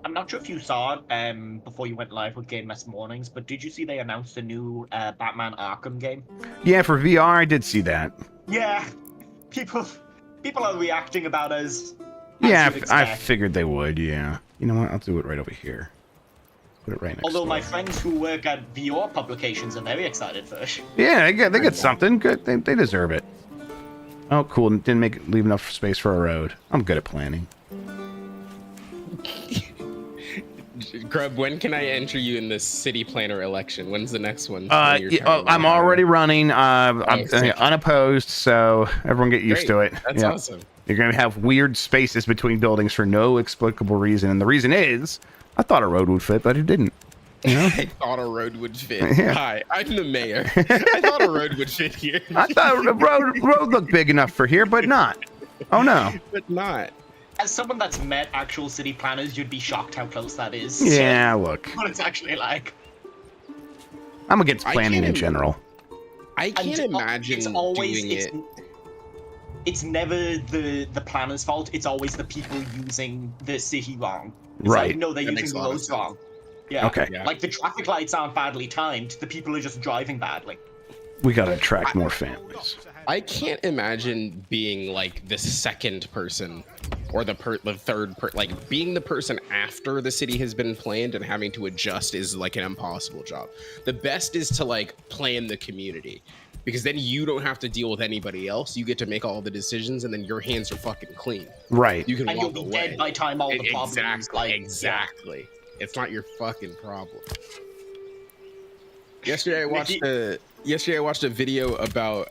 I'm not sure if you saw it before you went live with Game Mess Mornings, but did you see they announced a new Batman Arkham game? Yeah, for VR, I did see that. Yeah, people are reacting about as Yeah, you'd I expect. figured they would, yeah. You know what? I'll do it right over here. Put it right next Although to my it. friends who work at VR publications are very excited for it. Yeah, they get something. Good. They deserve it. Oh, cool. Didn't leave enough space for a road. I'm good at planning. Grubb, when can I enter you in the city planner election? When's the next one? When you're trying to I'm run? already running. I'm sick. unopposed, so everyone get used Great. to it. That's Yeah. awesome. You're going to have weird spaces between buildings for no explicable reason. And the reason is, I thought a road would fit, but it didn't. You know? I thought a road would fit. Yeah. Hi, I'm the mayor. I thought a road would fit here, I thought the road looked big enough for here, but not. Oh, no. but not. As someone that's met actual city planners, you'd be shocked how close that is. Yeah, look. What it's actually like. I'm against I planning in can't general. I can't And imagine it's always, doing it. It's never the planner's fault. It's always the people using the city wrong. It's Right. Like, no, they're That using makes the a lot of roads wrong. Yeah. Okay. Yeah. Like the traffic lights aren't badly timed. The people are just driving badly. We got to attract more families. I can't imagine being like the second person or the third like being the person after the city has been planned and having to adjust is like an impossible job. The best is to like plan the community because then you don't have to deal with anybody else. You get to make all the decisions and then your hands are fucking clean. Right. You can And you'll walk be away. dead by time all the problems. Exactly. Like, Exactly. It's not your fucking problem. Yesterday I watched a video about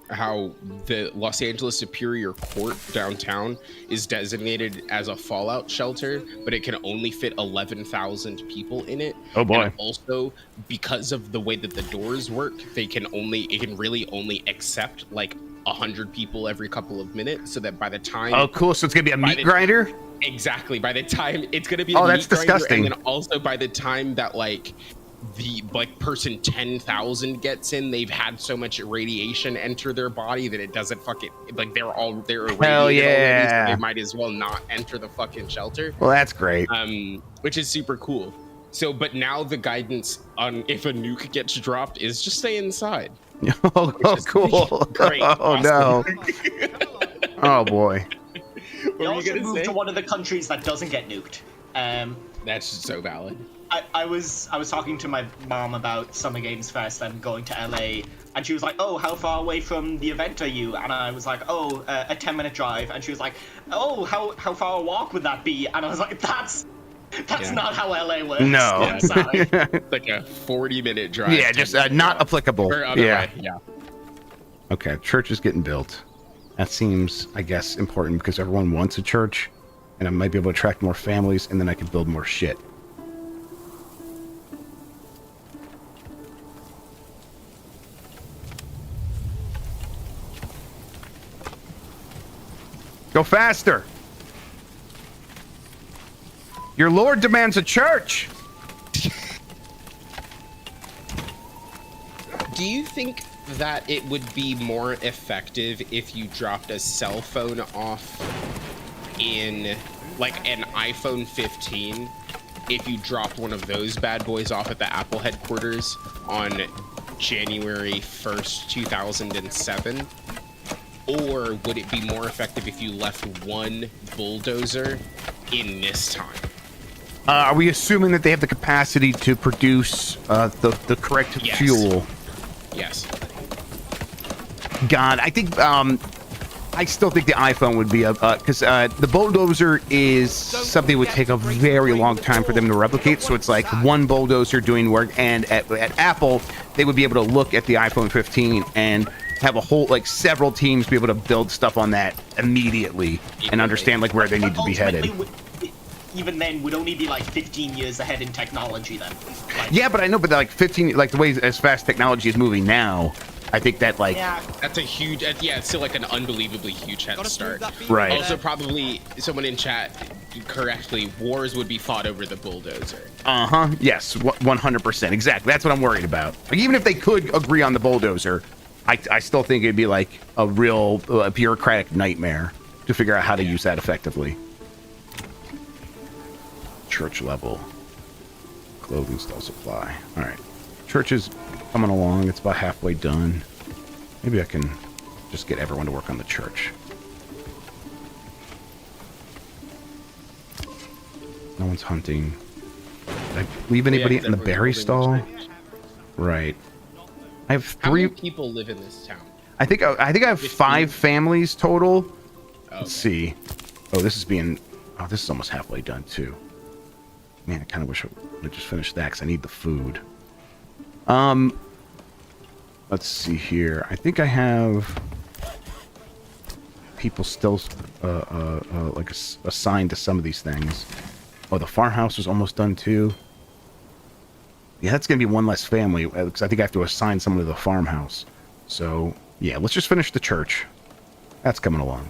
how the Los Angeles Superior Court downtown is designated as a fallout shelter, but it can only fit 11,000 people in it. Oh, boy. And also, because of the way that the doors work, it can really only accept like 100 people every couple of minutes, so that by the time Oh, cool. So it's going to be a meat grinder? Exactly. By the time it's gonna be Oh, the that's meat grinder, disgusting. and then also by the time that like the person 10,000 gets in, they've had so much radiation enter their body that it doesn't fucking like they're irradiated already, yeah. so they might as well not enter the fucking shelter. Well, that's great. Which is super cool. So, but now the guidance on if a nuke gets dropped is just stay inside. Oh, is cool. great. Oh, no. Oh, boy. What They were you also gonna moved say? to one of the countries that doesn't get nuked. That's so valid. I was talking to my mom about Summer Games Fest and going to LA, and she was like, "Oh, how far away from the event are you?" And I was like, "Oh, a 10-minute drive." And she was like, "Oh, how far a walk would that be?" And I was like, "That's Yeah. not how LA works." No. I'm sorry. Like a 40-minute drive. Yeah, just not applicable. Or other Yeah. way, yeah. Okay, church is getting built. That seems, I guess, important because everyone wants a church, and I might be able to attract more families, and then I can build more shit. Go faster! Your lord demands a church! Do you think that it would be more effective if you dropped a cell phone off in like an iPhone 15? If you dropped one of those bad boys off at the Apple headquarters on January 1st, 2007? Or would it be more effective if you left one bulldozer in this time? Are we assuming that they have the capacity to produce the correct Yes. fuel? Yes. God, I think I still think the iPhone would be because the bulldozer is something that would take a very long time for them to replicate. So it's like one bulldozer doing work, and at Apple they would be able to look at the iPhone 15 and have a whole like several teams be able to build stuff on that immediately and understand like where they need to be headed. Even then, would only be like 15 years ahead in technology then. Like, Yeah, but I know, but like 15, like the way as fast technology is moving now, I think that like That's a huge, yeah, it's still like an unbelievably huge head start. Right. Also, probably someone in chat correctly, wars would be fought over the bulldozer. Yes, 100%. Exactly. That's what I'm worried about. Like, even if they could agree on the bulldozer, I still think it'd be like a real bureaucratic nightmare to figure out how to use that effectively. Church level. Clothing stall supply. All right. Church is coming along. It's about halfway done. Maybe I can just get everyone to work on the church. No one's hunting. Did I leave anybody in the berry stall? Right. I have How 3 many people live in this town? I think I have 5 families total. Okay. Let's see. Oh, this is almost halfway done too. Man, I kind of wish I would just finish that because I need the food. Let's see here. I think I have people still like assigned to some of these things. Oh, the farmhouse is almost done too. Yeah, that's gonna be one less family because I think I have to assign someone to the farmhouse. So yeah, let's just finish the church. That's coming along.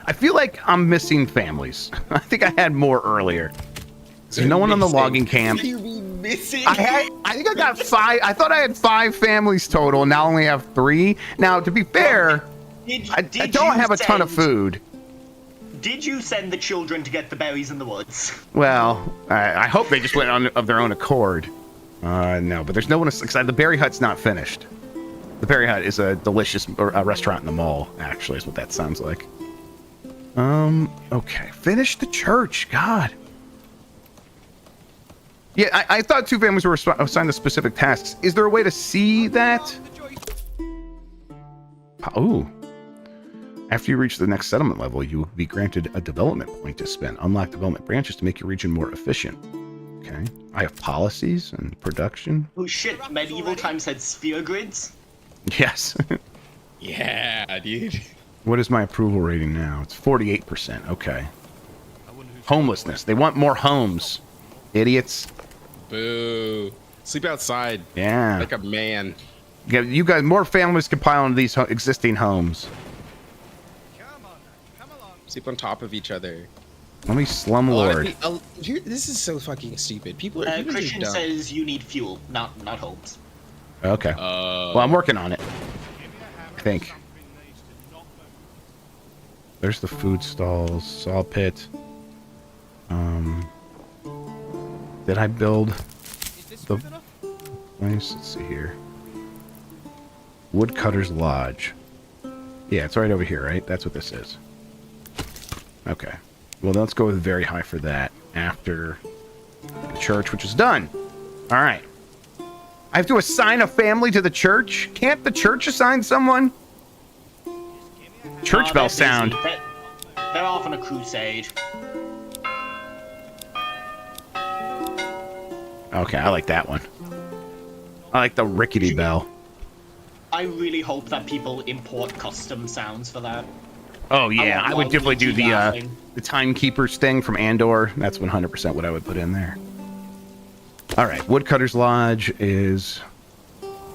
I feel like I'm missing families. I think I had more earlier. There's no one on the logging camp. You be missing? I think I got 5. I thought I had 5 families total, and now I only have 3. Now, to be fair, I don't have a ton of food. Did you send the children to get the berries in the woods? Well, I hope they just went on of their own accord. No, but there's no one. Because the berry hut's not finished. The berry hut is a delicious restaurant in the mall. Actually, is what that sounds like. Okay, finish the church. God. Yeah, I thought 2 families were assigned to specific tasks. Is there a way to see that? Oh. After you reach the next settlement level, you will be granted a development point to spend. Unlock development branches to make your region more efficient. Okay. I have policies and production. Oh shit, medieval times had sphere grids? Yes. Yeah, dude. What is my approval rating now? It's 48%. Okay. Homelessness. They want more homes. Idiots. Boo. Sleep outside. Yeah. Like a man. Yeah, you guys, more families can pile into these existing homes. Sleep on top of each other. Let me slumlord. This is so fucking stupid. People are Christian says you need fuel, not homes. Okay. Well, I'm working on it. I think. There's the food stalls, saw pit. Did I build the place? Let's see here. Woodcutter's Lodge. Yeah, it's right over here, right? That's what this is. Okay. Well, let's go with very high for that after the church, which is done. All right. I have to assign a family to the church? Can't the church assign someone? Church bell sound. They're off on a crusade. Okay, I like that one. I like the rickety bell. I really hope that people import custom sounds for that. Oh yeah, I would definitely do the timekeepers thing from Andor. That's 100% what I would put in there. All right, Woodcutter's Lodge is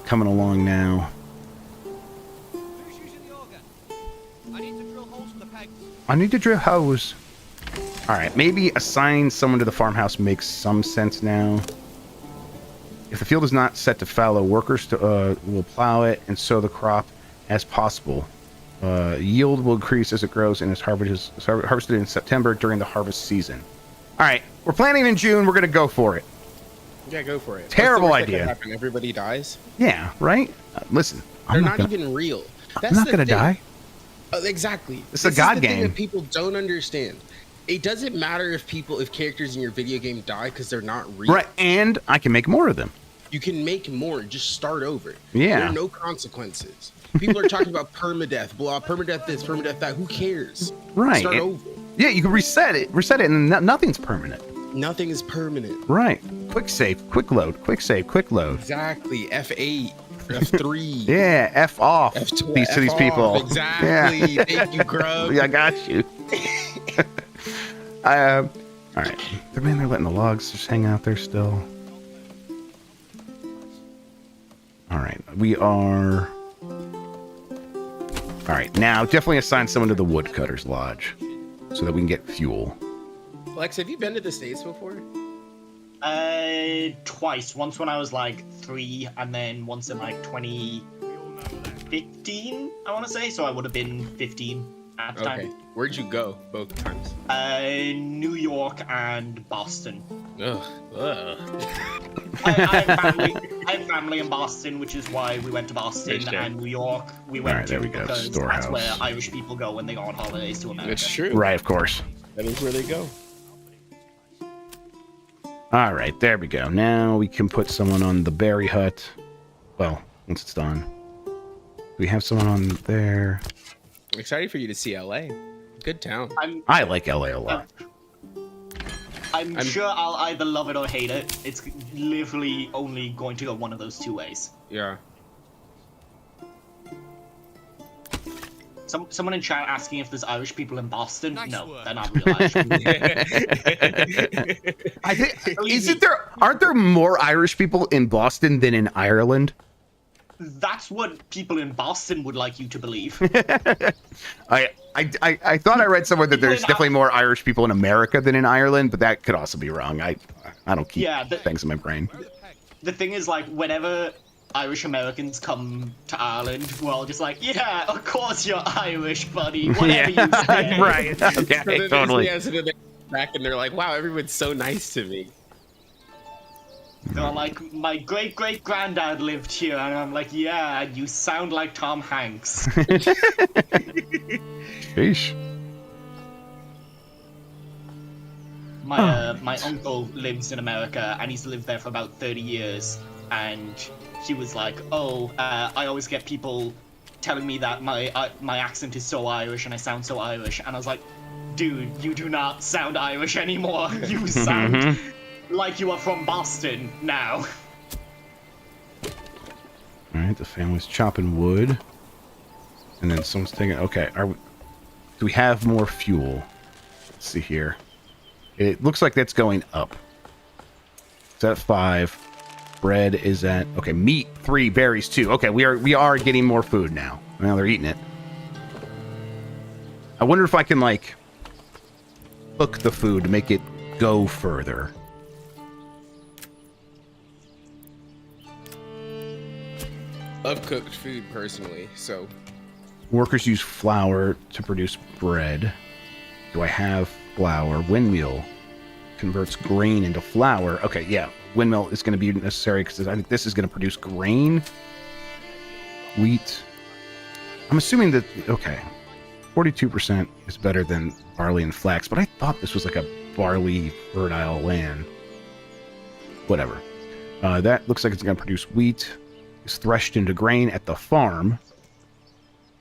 coming along now. I need to drill holes. All right, maybe assign someone to the farmhouse makes some sense now. If the field is not set to fallow, workers will plow it and sow the crop as possible. Yield will increase as it grows and is harvested in September during the harvest season. All right, we're planning in June. We're going to go for it. Yeah, go for it. Terrible idea. Everybody dies. Yeah, right? Listen, They're not even real. I'm not going to die. Exactly. It's a god the game. Thing that people don't understand. It doesn't matter if characters in your video game die because they're not real. Right, and I can make more of them. You can make more. Just start over. Yeah. There are no consequences. People are talking about permadeath, blah, permadeath this, permadeath that. Who cares? Right. Start over. Yeah, you can reset it, and nothing's permanent. Nothing is permanent. Right. Quick save, quick load, quick save, quick load. Exactly. F8, F3. Yeah, F off F2, these to these F people. off. Exactly. Yeah. Thank you, Grubb. Yeah, I got you. All right. Man, they're letting the logs just hang out there still. All right. We are... All right. Now, definitely assign someone to the Woodcutter's Lodge so that we can get fuel. Lex, have you been to the States before? Twice. Once when I was like 3, and then once in like 2015, I want to say. So I would have been 15 at the Okay. time. Where'd you go both times? New York and Boston. Ugh. I have family in Boston, which is why we went to Boston. Understand. And New York we went Alright, there to we go. because Storehouse. that's where Irish people go when they go on holidays to America. That's true. Right, of course. That is where they go. All right, there we go. Now we can put someone on the berry hut. Well, once it's done. We have someone on there. I'm excited for you to see LA. Good town. I like LA a lot. I'm sure I'll either love it or hate it. It's literally only going to go one of those two ways. Yeah. Someone in chat asking if there's Irish people in Boston. Nice No, work. they're not real Irish people. I think aren't there more Irish people in Boston than in Ireland? That's what people in Boston would like you to believe. I thought I read somewhere that People there's in definitely more Irish people in America than in Ireland, but that could also be wrong. I don't keep Yeah, things in my brain. The thing is, like, whenever Irish Americans come to Ireland, we're all just like, yeah, of course you're Irish, buddy. Whatever you say. Right. So Okay, then totally. they're back and they're like, wow, everyone's so nice to me. They're like, my great-great-granddad lived here, and I'm like, yeah, you sound like Tom Hanks. Sheesh. My uncle lives in America, and he's lived there for about 30 years, and he was like, oh, I always get people telling me that my accent is so Irish and I sound so Irish, and I was like, dude, you do not sound Irish anymore. You sound like you are from Boston now. All right, the family's chopping wood, and then someone's taking. Okay, do we have more fuel? Let's see here. It looks like that's going up. It's at 5. Bread is at meat 3, berries 2. Okay, we are getting more food now. Well, they're eating it. I wonder if I can like cook the food to make it go further. Love cooked food personally, so Workers use flour to produce bread. Do I have flour? Windmill converts grain into flour. Okay, yeah. Windmill is going to be necessary because I think this is going to produce grain. Wheat. I'm assuming that, okay, 42% is better than barley and flax, but I thought this was like a barley fertile land. Whatever. That looks like it's going to produce wheat. It's threshed into grain at the farm.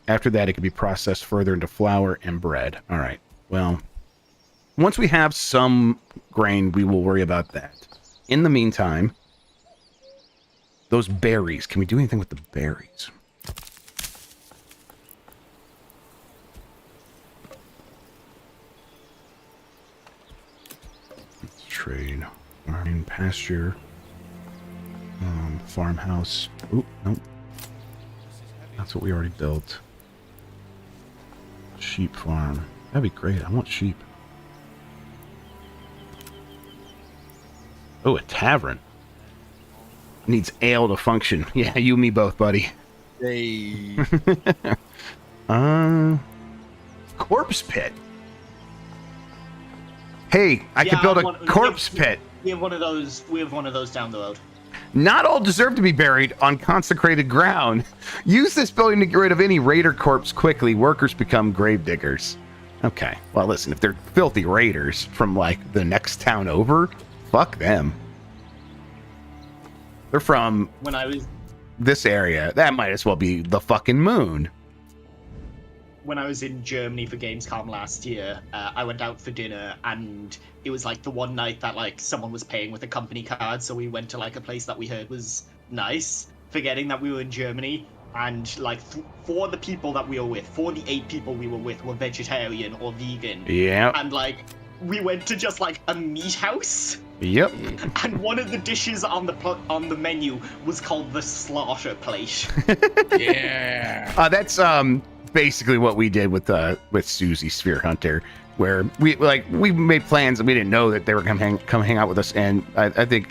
After that, it can be processed further into flour and bread. All right. Well, once we have some grain, we will worry about that. In the meantime, those berries. Can we do anything with the berries? Let's trade. Farming, pasture. Farmhouse. Oop, nope. That's what we already built. Sheep farm. That'd be great. I want sheep. Oh, a tavern. Needs ale to function. Yeah, you and me both, buddy. hey. Corpse pit. Hey, I could build a corpse pit. We have one of those. We have one of those down the road. Not all deserve to be buried on consecrated ground. Use this building to get rid of any raider corpse quickly. Workers become grave diggers. Okay. Well, listen, if they're filthy raiders from, like, the next town over, fuck them. They're from When I was this area. That might as well be the fucking moon. when I was in Germany for Gamescom last year, I went out for dinner, and it was like the one night that like someone was paying with a company card, so we went to like a place that we heard was nice, forgetting that we were in Germany, and like four of the people that we were with, 4 of the 8 people we were with were vegetarian or vegan. Yeah. And like we went to just like a meat house. Yep. And one of the dishes on the menu was called the slaughter plate. Yeah. That's basically what we did with Susie Sphere Hunter, where we made plans and we didn't know that they were come hang out with us, and I think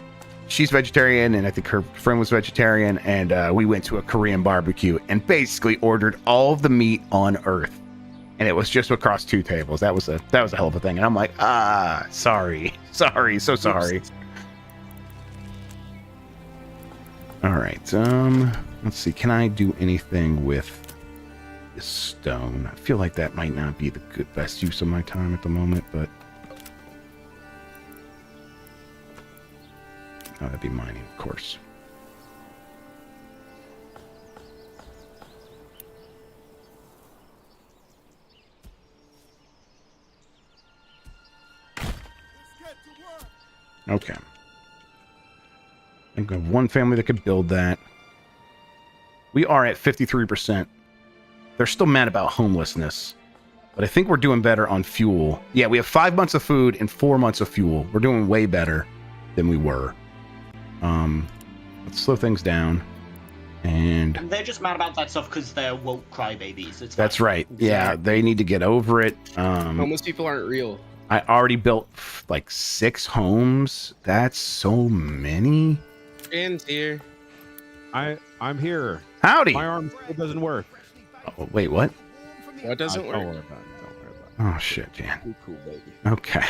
she's vegetarian and I think her friend was vegetarian, and we went to a Korean barbecue and basically ordered all of the meat on earth. And it was just across 2 tables. That was a hell of a thing. And I'm like, sorry, so sorry. All right. Let's see. Can I do anything with this stone? I feel like that might not be the best use of my time at the moment, but that'd be mining, of course. Okay. I think we have one family that could build that. We are at 53%. They're still mad about homelessness, but I think we're doing better on fuel. Yeah, we have 5 months of food and 4 months of fuel. We're doing way better than we were. Let's slow things down. And they're just mad about that stuff because they're woke crybabies. That's fine. Right. Yeah, they need to get over it. Homeless people aren't real. I already built like 6 homes. That's so many. Dan's here. I'm here. Howdy. My arm still doesn't work. Oh, wait, what? What doesn't Don't work? worry about it. Don't worry about it. Oh shit, Jan. Too cool, baby. Okay.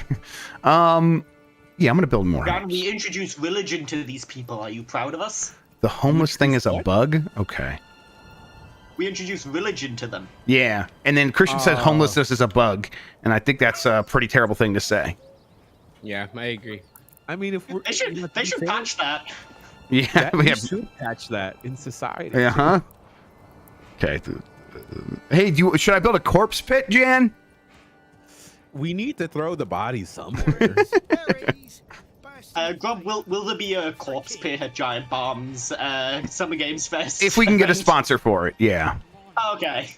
Yeah, I'm gonna build more. Dan, homes. we introduced religion to these people. Are you proud of us? The homeless thing is a What? bug. Okay. We introduced religion to them. Yeah, and then Christian says homelessness is a bug, and I think that's a pretty terrible thing to say. Yeah, I agree. I mean, if we're They should patch that. Yeah, that, we we have. should patch that in society. Uh huh. Okay. Hey, should I build a corpse pit, Jan? We need to throw the bodies somewhere. Grubb, will there be a corpse pit at Giant Bombs Summer Games Fest? If we can get a event? sponsor for it, yeah. Okay.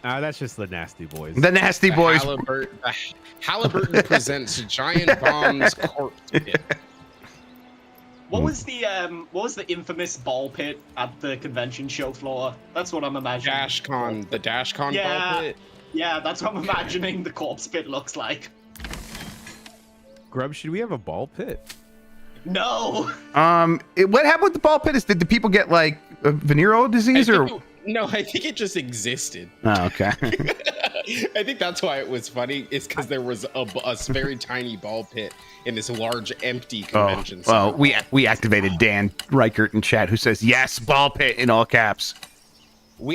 That's just the nasty boys. The Nasty Boys. Halliburton presents Giant Bomb's corpse pit. What was the infamous ball pit at the convention show floor? That's what I'm imagining. The DashCon ball pit. Yeah, that's what I'm imagining the corpse pit looks like. Grubb, should we have a ball pit? No. What happened with the ball pit? Is did people get like a venereal disease or? No, I think it just existed. Oh, okay. I think that's why it was funny. It's because there was a very tiny ball pit in this large empty convention well, center. we activated Dan Reichert in chat, who says yes, ball pit in all caps.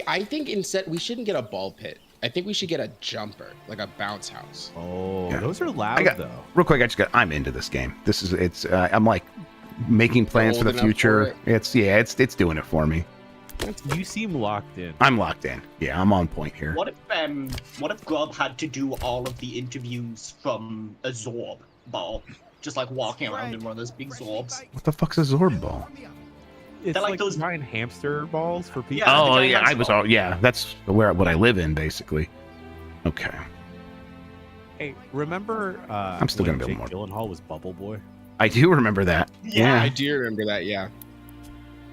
I think instead we shouldn't get a ball pit. I think we should get a jumper, like a bounce house. Oh, Yeah. those are loud though. Real quick, I'm into this game. I'm like making plans for the Old enough future. for It's doing it for me. You seem locked in. I'm locked in. Yeah, I'm on point here. What if Grubb had to do all of the interviews from a Zorb ball? Just like walking around in one of those big Zorbs. What the fuck's a Zorb ball? It's They're like like those- giant hamster balls for people. Yeah, the Oh giant yeah, hamster ball. that's what I live in basically. Okay. Hey, remember? I'm still when gonna build Jake Gyllenhaal was Bubble Boy. I do remember that. Yeah. I do remember that, yeah.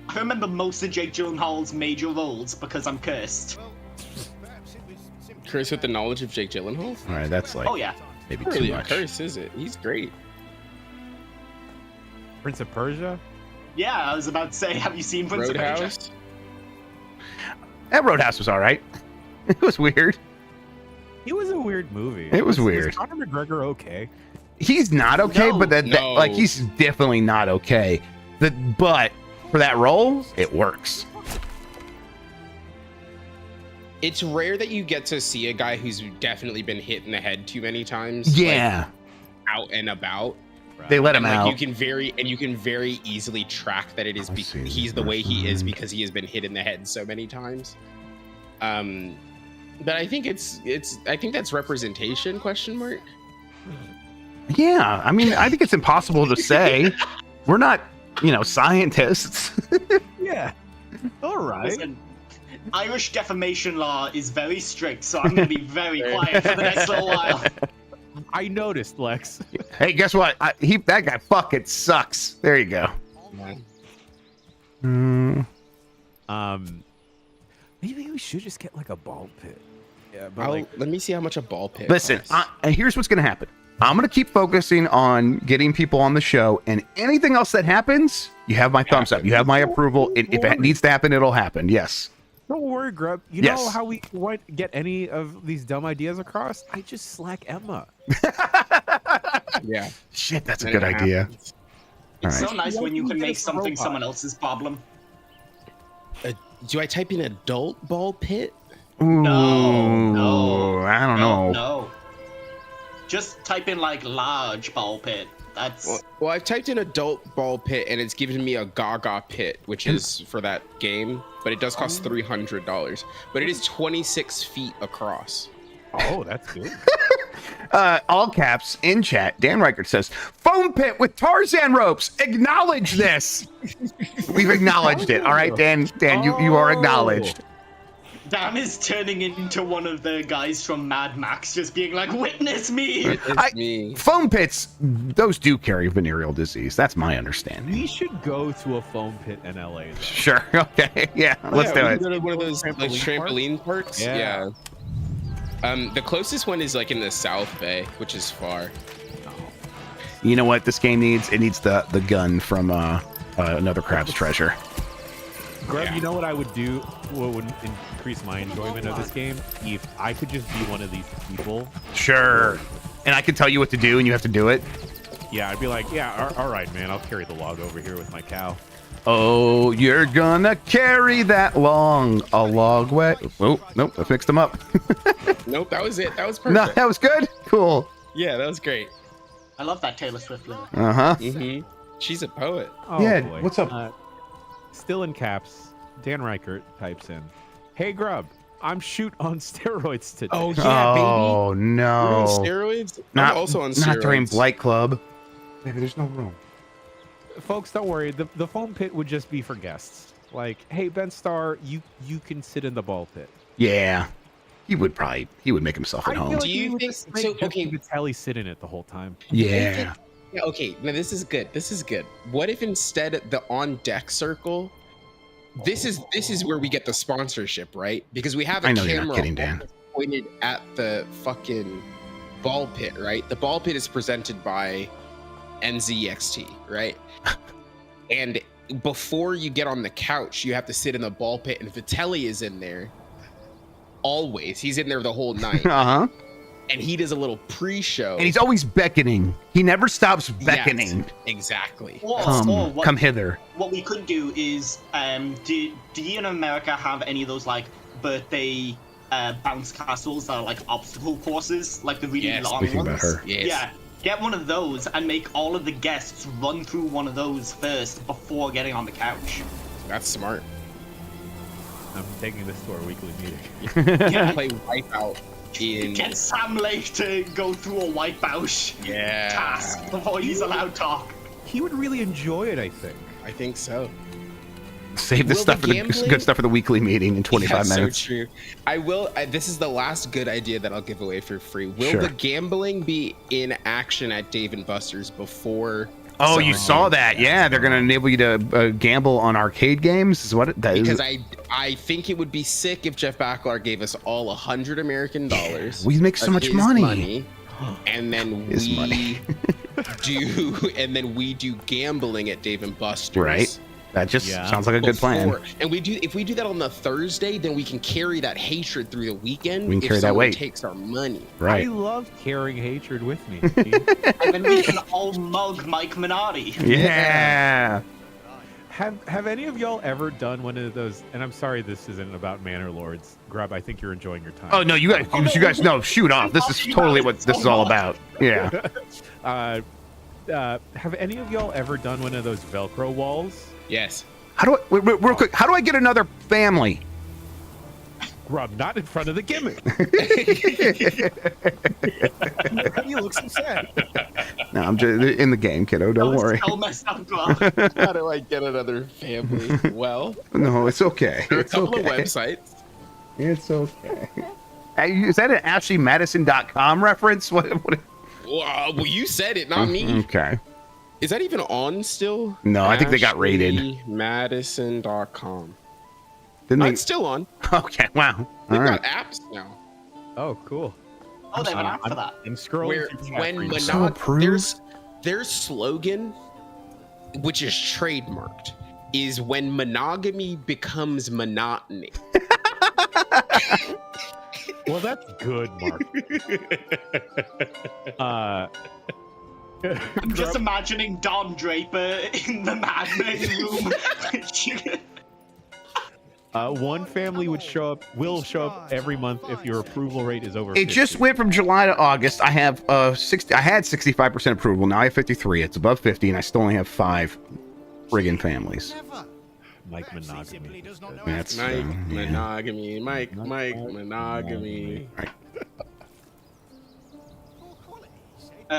I remember most of Jake Gyllenhaal's major roles because I'm cursed. Curse with the knowledge of Jake Gyllenhaal? All right, that's like Oh yeah. maybe Not too really a much. curse, is it? He's great. Prince of Persia. Yeah, I was about to say, have you seen Prince of Persia? Roadhouse? That Roadhouse was all right. It was weird. It was a weird movie. It was weird. Was Conor McGregor okay? He's not okay, No. but No. like he's definitely not okay. But for that role, it works. It's rare that you get to see a guy who's definitely been hit in the head too many times. Yeah, like, out and about. they let him And, out. you can very easily track that it is I see. he's the way he is Mhm. because he has been hit in the head so many times. But I think I think that's representation, question mark. Yeah, I mean, I think it's impossible to say. We're not, scientists. Yeah. All right. Listen, Irish defamation law is very strict, so I'm going to be very quiet for the next little while. I noticed, Lex. Hey, guess what? That guy fucking sucks. There you go. Maybe we should just get like a ball pit. Yeah, but Let me see how much a ball pit Listen, costs. here's what's going to happen. I'm going to keep focusing on getting people on the show, and anything else that happens, you have my thumbs up. You have my approval. If it needs to happen, it'll happen. Yes. don't worry, Grubb. You Yes. know how we won't get any of these dumb ideas across? I just slack Emma. Yeah. Shit, that's a And good it idea. happens. It's All so right. nice when you can make Just a something robot. someone else's problem. Do I type in adult ball pit? No, I don't know. No. Just type in like large ball pit. That's Well, I've typed in adult ball pit and it's given me a Gaga pit, which is for that game, but it does cost $300. But it is 26 feet across. Oh, that's good. All caps in chat. Dan Reichert says, "Foam pit with Tarzan ropes. Acknowledge this." We've acknowledged it. All right, Dan. Dan, you are acknowledged. Dan is turning into one of the guys from Mad Max, just being like, "Witness me." It's me. Foam pits, those do carry venereal disease. That's my understanding. We should go to a foam pit in LA. Though. Sure. Okay. Yeah. Let's do we it. can go to one of those like trampoline parks. Yeah. The closest one is like in the South Bay, which is far. You know what this game needs? It needs the gun from Another Crab's Treasure. Grubb, Yeah. you know what I would do? What would increase my enjoyment of this game? If I could just be one of these people. Sure. And I can tell you what to do, and you have to do it. Yeah, I'd be like, yeah, all right, man. I'll carry the log over here with my cow. Oh, you're gonna carry that a log way. Oh, nope, I fixed them up. Nope, that was it. That was No, perfect. that was good. Cool. Yeah, that was great. I love that Taylor Swift lyric. Uh-huh. She's a poet. Oh, Yeah, boy. what's up? Still in caps, Dan Reichert types in, "Hey, Grubb, I'm shoot on steroids today." Oh yeah, baby. Oh You're no. on steroids? I'm also on steroids. Not during Blight Club. Baby, there's no room. Folks, don't worry. The foam pit would just be for guests. Like, hey, Ben Starr, you can sit in the ball pit. Yeah. He would make himself at I home. feel like Do you we would think- just make so, Jesse okay. Vitelli sit in it the whole time. Yeah. Yeah, okay, now this is good. This is good. What if instead the on deck circle? This is where we get the sponsorship, right? Because we have a I know you're camera not kidding, Dan. pointed at the fucking ball pit, right? The ball pit is presented by NZXT, right? And before you get on the couch, you have to sit in the ball pit, and Vitelli is in there. Always, he's in there the whole night, Uh-huh. and he does a little pre-show. And he's always beckoning. He never stops beckoning. Yes, exactly. Or what, Come hither. what we could do is, do you in America have any of those like birthday bounce castles that are like obstacle courses, like the really Yes, long speaking ones? about her. Yes. Yeah, get one of those and make all of the guests run through one of those first before getting on the couch. That's smart. I'm taking this to our weekly meeting. Yeah. Play Wipeout in Get Sam Lake to go through a wipeout task before he's allowed to talk. He would really enjoy it, I think. I think so. Save this Will stuff the for the gambling- good stuff for the weekly meeting in 25 That's minutes. so true. I will. This is the last good idea that I'll give away for free. Will Sure. the gambling be in action at Dave and Buster's before? Oh, you Summer saw Games? that? Yeah, they're gonna enable you to gamble on arcade games. Is what that is. Because I think it would be sick if Jeff Baclar gave us all $100 American dollars. We make so of much his money. and then His we money. do gambling at Dave and Buster's. Right. That just Yeah. sounds like a good plan. Before- And if we do that on the Thursday, then we can carry that hatred through the weekend. We can if carry that someone weight. takes our money. Right. I love carrying hatred with me. And then we can all mug Mike Minotti. Yeah. Have any of y'all ever done one of those? And I'm sorry, this isn't about Manor Lords. Grubb, I think you're enjoying your time. Oh no, you guys know. Shoot off. This is totally what this is all about. Yeah. Have any of y'all ever done one of those Velcro walls? Yes. How do I real quick? How do I get another family? Grubb, not in front of the gimmick. He looks upset. No, I'm just in the game, kiddo. Don't worry. So messed up, Grubb. How do I get another family? Well, No, it's okay. there are a It's couple okay. of websites. It's okay. Hey, is that an AshleyMadison.com reference? What? Well, you said it, not me. Okay. Is that even on still? No, I think they got raided. Madison.com. Didn't No, they? it's still on. Okay. Wow. They've All right. got apps now. Oh, cool. Oh, they have an app for that. I'm scrolling. Where through chat when for you. So approved. their slogan, which is trademarked, is when monogamy becomes monotony. Well, that's good, Mark. I'm just imagining Don Draper in the Mad Men room. One family will show up every month if your approval rate is over. It 50. just went from July to August. I have 60. I had 65% approval. Now I have 53. It's above 50, and I still only have 5 friggin' families. Mike monogamy. That's Mike yeah. monogamy. Mike monogamy.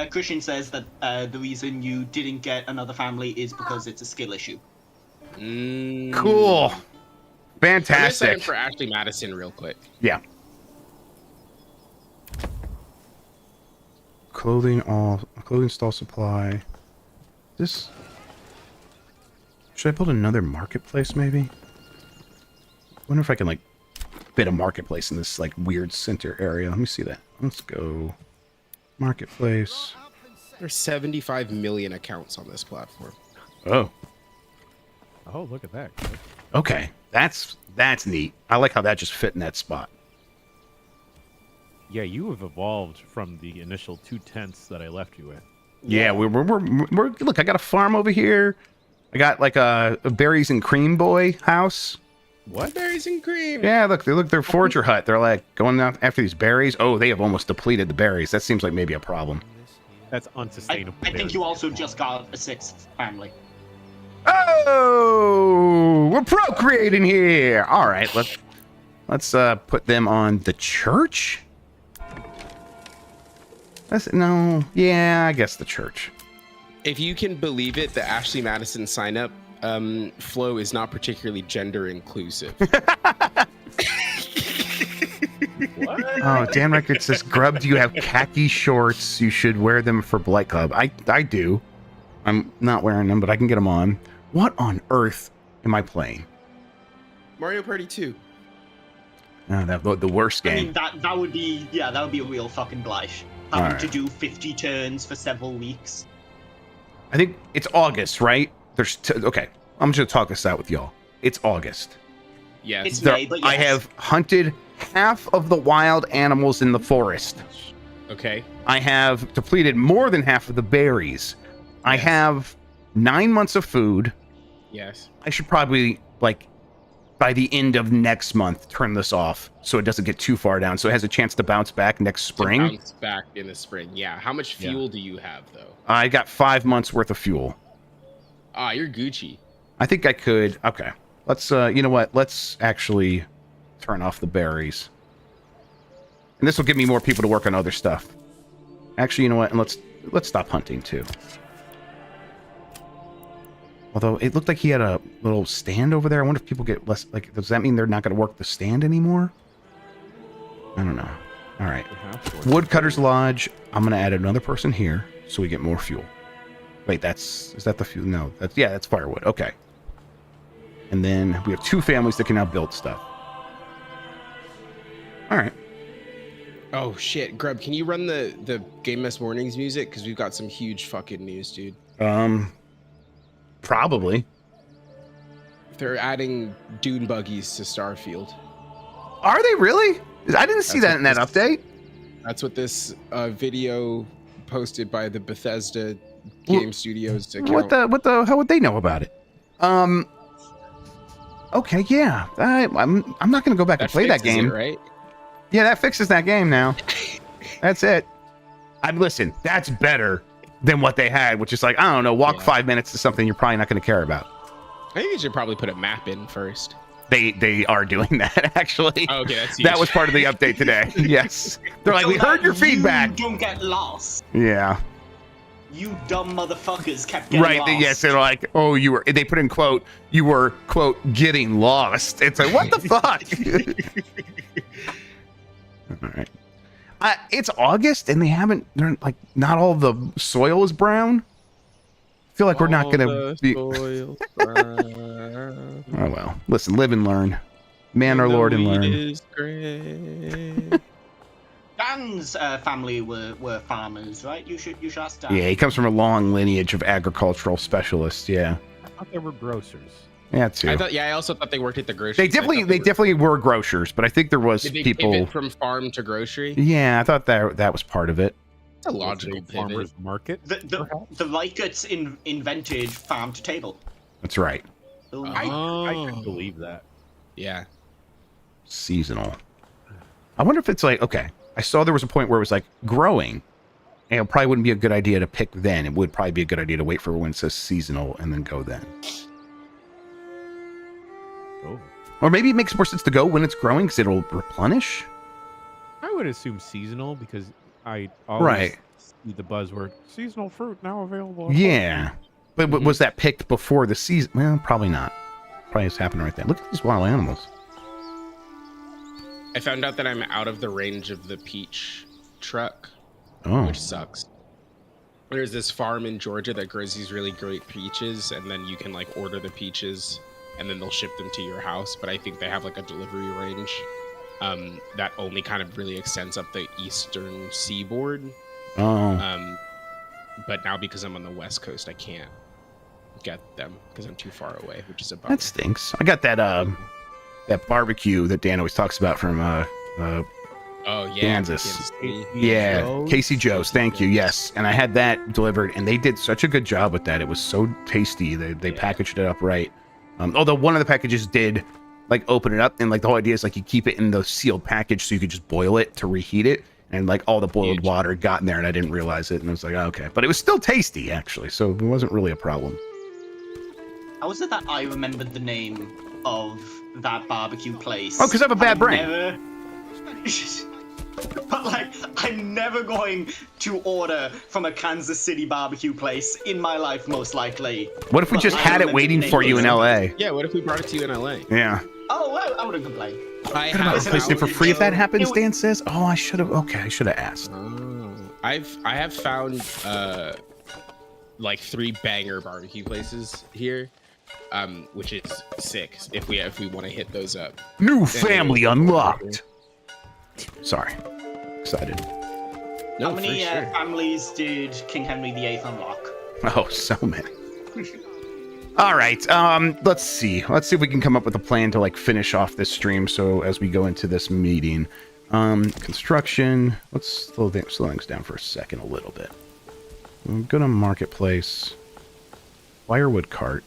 Christian says that the reason you didn't get another family is because it's a skill issue. Cool. I'm gonna sign Fantastic. up for Ashley Madison real quick. Yeah. Clothing stall supply. This. Should I build another marketplace maybe? Wonder if I can like fit a marketplace in this like weird center area. Let me see that. Let's go. Marketplace. There's 75 million accounts on this platform. Oh. Oh, look at that. Okay. That's neat. I like how that just fit in that spot. Yeah, you have evolved from the initial 2 tents that I left you with. Yeah, we're look, I got a farm over here. I got like a berries and cream boy house. What berries and cream? Yeah, look, they're forager hut. They're like going out after these berries. Oh, they have almost depleted the berries. That seems like maybe a problem. That's unsustainable. I think you also just got a 6th family. Oh, we're procreating here. All right, let's put them on the church. Yeah, I guess the church. If you can believe it, the Ashley Madison sign up flow is not particularly gender inclusive. What? Oh, Dan Record says, Grubb, do you have khaki shorts? You should wear them for Blight Club. I do. I'm not wearing them, but I can get them on. What on earth am I playing? Mario Party 2. Oh, the worst I game. mean, that would be a real fucking blight. Having to do 50 turns for several weeks. I think it's August, right? Okay, I'm just gonna talk this out with y'all. It's August. Yes. It's May, but I yes. have hunted half of the wild animals in the forest. Okay. I have depleted more than half of the berries. I Yes. have 9 months of food. Yes. I should probably, like, by the end of next month, turn this off so it doesn't get too far down, so it has a chance to bounce back next spring. To bounce back in the spring. Yeah. How much fuel do you have though? I got 5 months worth of fuel. Ah, you're Gucci. I think I could. Okay, let's. You know what? Let's actually turn off the berries, and this will give me more people to work on other stuff. Actually, you know what? And let's stop hunting too. Although it looked like he had a little stand over there. I wonder if people get less. Like, does that mean they're not going to work the stand anymore? I don't know. All right. Woodcutter's Lodge. I'm going to add another person here so we get more fuel. Wait, is that the fuel? No, that's firewood. Okay. And then we have 2 families that can now build stuff. All right. Oh shit, Grubb, can you run the Game Mess Mornings music? Because we've got some huge fucking news, dude. Probably. They're adding dune buggies to Starfield. Are they really? I didn't see That's that in that what update. That's what this video posted by the Bethesda Game Studios account. How would they know about it? Okay, yeah. I'm not going to go back and play that fixes it, game. right? Yeah, that fixes that game now. That's it. Listen, that's better than what they had, which is like, I don't know, walk 5 minutes to something you're probably not going to care about. I think you should probably put a map in first. They are doing that actually. Oh, okay, that's That huge. was part of the update today. Yes, they're like, So we heard that your feedback. You don't get lost. Yeah, You dumb motherfuckers kept getting right. lost. Yes, they're like, oh, you were. They put in quote, you were quote getting lost. It's like, what the fuck? All right. It's August and they haven't. They're like, not all the soil is brown. I feel like we're not gonna be. Oh well. Listen, live and learn. Manor Lord and learn. Dan's family were farmers, right? You should ask Dan. Yeah, he comes from a long lineage of agricultural specialists. Yeah, I thought they were grocers. yeah, too. I also thought they worked at the grocery. They definitely were grocers, but I think there was Did they people pivot from farm to grocery. Yeah, I thought that was part of it. It's a logical pivot. Farmers market. The Rikers invented farm to table. That's right. I can believe that. Yeah. Seasonal. I wonder if it's like, okay, I saw there was a point where it was like growing, and it probably wouldn't be a good idea to pick then. It would probably be a good idea to wait for when it says seasonal and then go then. Oh. Or maybe it makes more sense to go when it's growing because it'll replenish. I would assume seasonal because I always Right. see the buzzword seasonal fruit now available. Yeah. But was that picked before the season? Well, probably not. Probably just happened right there. Look at these wild animals. I found out that I'm out of the range of the peach truck, Oh. which sucks. There's this farm in Georgia that grows these really great peaches, and then you can like order the peaches, and then they'll ship them to your house. But I think they have like a delivery range that only kind of really extends up the eastern seaboard. Oh. But now because I'm on the west coast, I can't get them because I'm too far away, which is a bummer. That stinks. I got that that barbecue that Dan always talks about from Oh yeah, Kansas. City. Yeah, Joe's? Casey Joe's. Thank you. Yes, and I had that delivered, and they did such a good job with that. It was so tasty. They packaged it up right. Although one of the packages did like open it up, and like the whole idea is like you keep it in the sealed package so you could just boil it to reheat it, and like all the boiled Huge. water got in there, and I didn't realize it, and I was like, oh, okay, but it was still tasty actually, so it wasn't really a problem. How was it that I remembered the name of that barbecue place? Oh, because I have a bad brain. But like, I'm never going to order from a Kansas City barbecue place in my life, most likely. What if we But just I had it remember waiting the for name you of in it. LA? Yeah, what if we brought it to you in LA? Yeah. Oh, well, I wouldn't complain. I Could I have replace it for free if that happens? It- Dan says. Oh, I should have. Okay, I should have asked. I have found like 3 banger barbecue places here, which is sick. If we want to hit those up. New family unlocked. Sorry, excited. No, How many for sure. families did King Henry VIII unlock? Oh, so many. All right. Let's see. Let's see if we can come up with a plan to like finish off this stream. So as we go into this meeting, construction. Let's slow things down for a second, a little bit. Go to marketplace. Firewood cart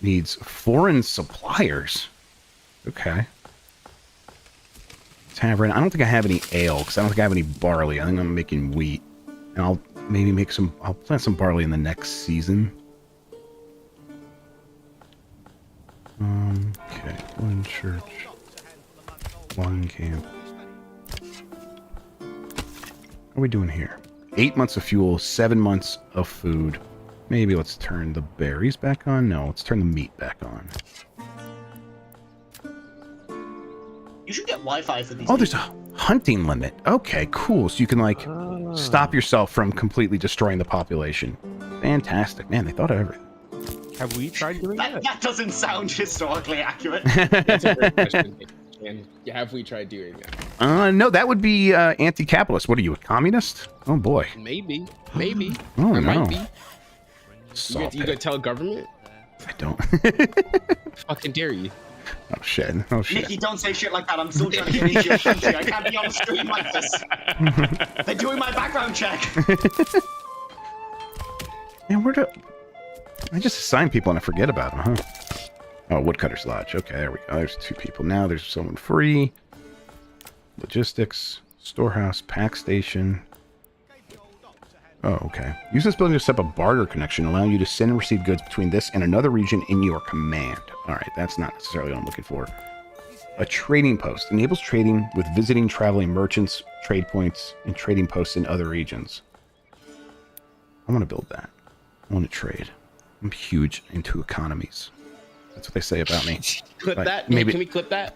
needs foreign suppliers. Okay. Tavern. I don't think I have any ale because I don't think I have any barley. I think I'm making wheat, and I'll maybe make some. I'll plant some barley in the next season. Okay. One church. One camp. What are we doing here? 8 months of fuel, 7 months of food. Maybe let's turn the berries back on. No, let's turn the meat back on. You should get Wi-Fi for these. Oh, there's a hunting limit. Okay, cool. So you can like stop yourself from completely destroying the population. Fantastic, man. They thought of everything. Have we tried doing that? That doesn't sound historically accurate. That's a great question. And have we tried doing that? No, that would be anti-capitalist. What are you, a communist? Oh boy. Maybe. Oh I no. might be. You Salt gonna pit. tell government? I don't. Fucking dare you? Oh shit. Oh shit. Nikki, don't say shit like that. I'm still trying to get into your country. I can't be on stream like this. They're doing my background check. Man, where do I just assign people and I forget about them, huh? Oh, Woodcutter's Lodge. Okay, there we go. There's 2 people now. There's someone free. Logistics, storehouse, pack station. Oh, okay. Use this building to set up a barter connection, allowing you to send and receive goods between this and another region in your command. All right, that's not necessarily what I'm looking for. A trading post enables trading with visiting traveling merchants, trade points, and trading posts in other regions. I want to build that. I want to trade. I'm huge into economies. That's what they say about me. Clip Right, that? maybe- Can we clip that?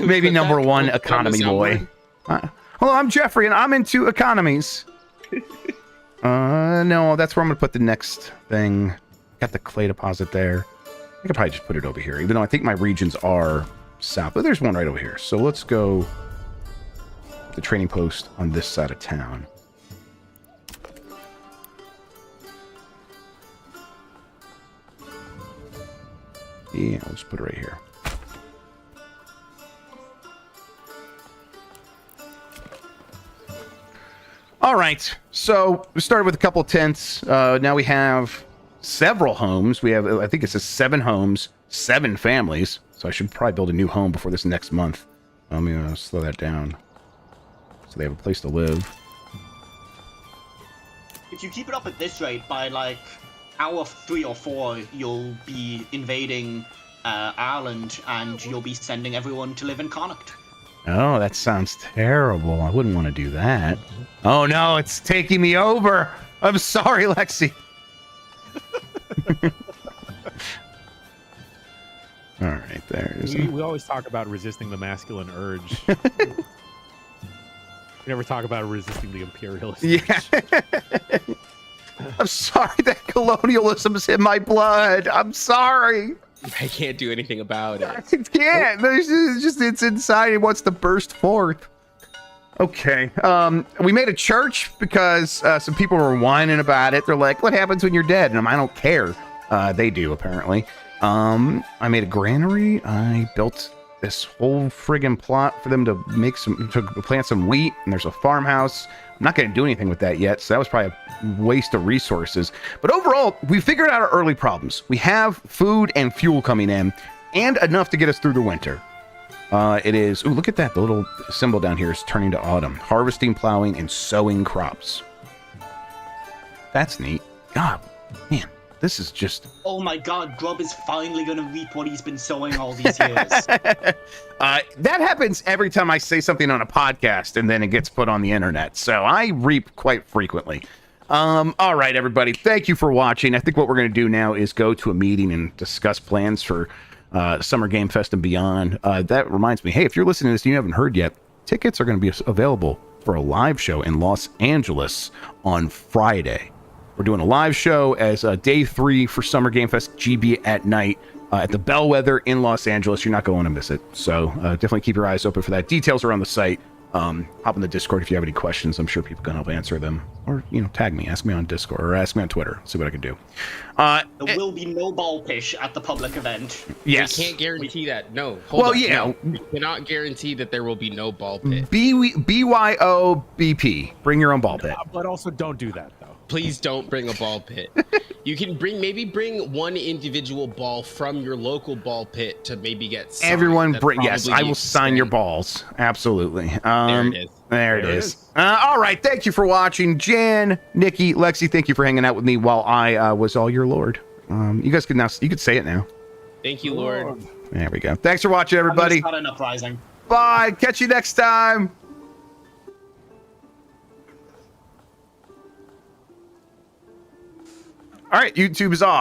Maybe number that? one Put on the economy boy. soundboard? Hello, I'm Jeffrey, and I'm into economies. No, that's where I'm gonna put the next thing. Got the clay deposit there. I could probably just put it over here, even though I think my regions are south. But there's one right over here. So let's go the trading post on this side of town. Yeah, I'll just put it right here. All right, so we started with a couple of tents. Now we have several homes. We have, I think it says 7 homes, 7 families. So I should probably build a new home before this next month. Let me slow that down so they have a place to live. If you keep it up at this rate, by like hour 3 or 4, you'll be invading Ireland, and you'll be sending everyone to live in Connacht. Oh, that sounds terrible. I wouldn't want to do that. Oh no, it's taking me over. I'm sorry, Lexi. All right, there it is. We always talk about resisting the masculine urge. We never talk about resisting the imperialist. Yeah. I'm sorry that colonialism's in my blood. I'm sorry. I can't do anything about it. I can't. It's inside. It wants to burst forth. Okay. We made a church because some people were whining about it. They're like, "What happens when you're dead?" And I don't care. They do apparently. I made a granary. I built this whole friggin' plot for them to plant some wheat. And there's a farmhouse. I'm not going to do anything with that yet, so that was probably a waste of resources. But overall, we figured out our early problems. We have food and fuel coming in, and enough to get us through the winter. It is... Ooh, look at that. The little symbol down here is turning to autumn. Harvesting, plowing, and sowing crops. That's neat. God, man, this is just... Oh my god, Grubb is finally gonna reap what he's been sowing all these years. That happens every time I say something on a podcast and then it gets put on the internet. So I reap quite frequently. All right, everybody. Thank you for watching. I think what we're going to do now is go to a meeting and discuss plans for Summer Game Fest and beyond. That reminds me, hey, if you're listening to this and you haven't heard yet, tickets are going to be available for a live show in Los Angeles on Friday. We're doing a live show as day 3 for Summer Game Fest GB at night at the Bellwether in Los Angeles. You're not going to miss it. So definitely keep your eyes open for that. Details are on the site. Hop in the Discord if you have any questions. I'm sure people can help answer them. Or, tag me. Ask me on Discord or ask me on Twitter. See what I can do. There will be no ball pish at the public event. Yes. We can't guarantee that. No. Hold Well, on. yeah. No. We cannot guarantee that there will be no ball pit. BYOBP. Bring your own ball pit. But also don't do that, though. Please don't bring a ball pit. You can maybe bring one individual ball from your local ball pit to maybe get signed. Everyone That bring... Yes, probably I will needs to sign your stay. balls. Absolutely. There it is. There it is. All right. Thank you for watching. Jan, Nikki, Lexi, thank you for hanging out with me while I was all your lord. You guys can you could say it now. Thank you, Lord. There we go. Thanks for watching, everybody. Not an uprising. Bye. Catch you next time. All right. YouTube is off.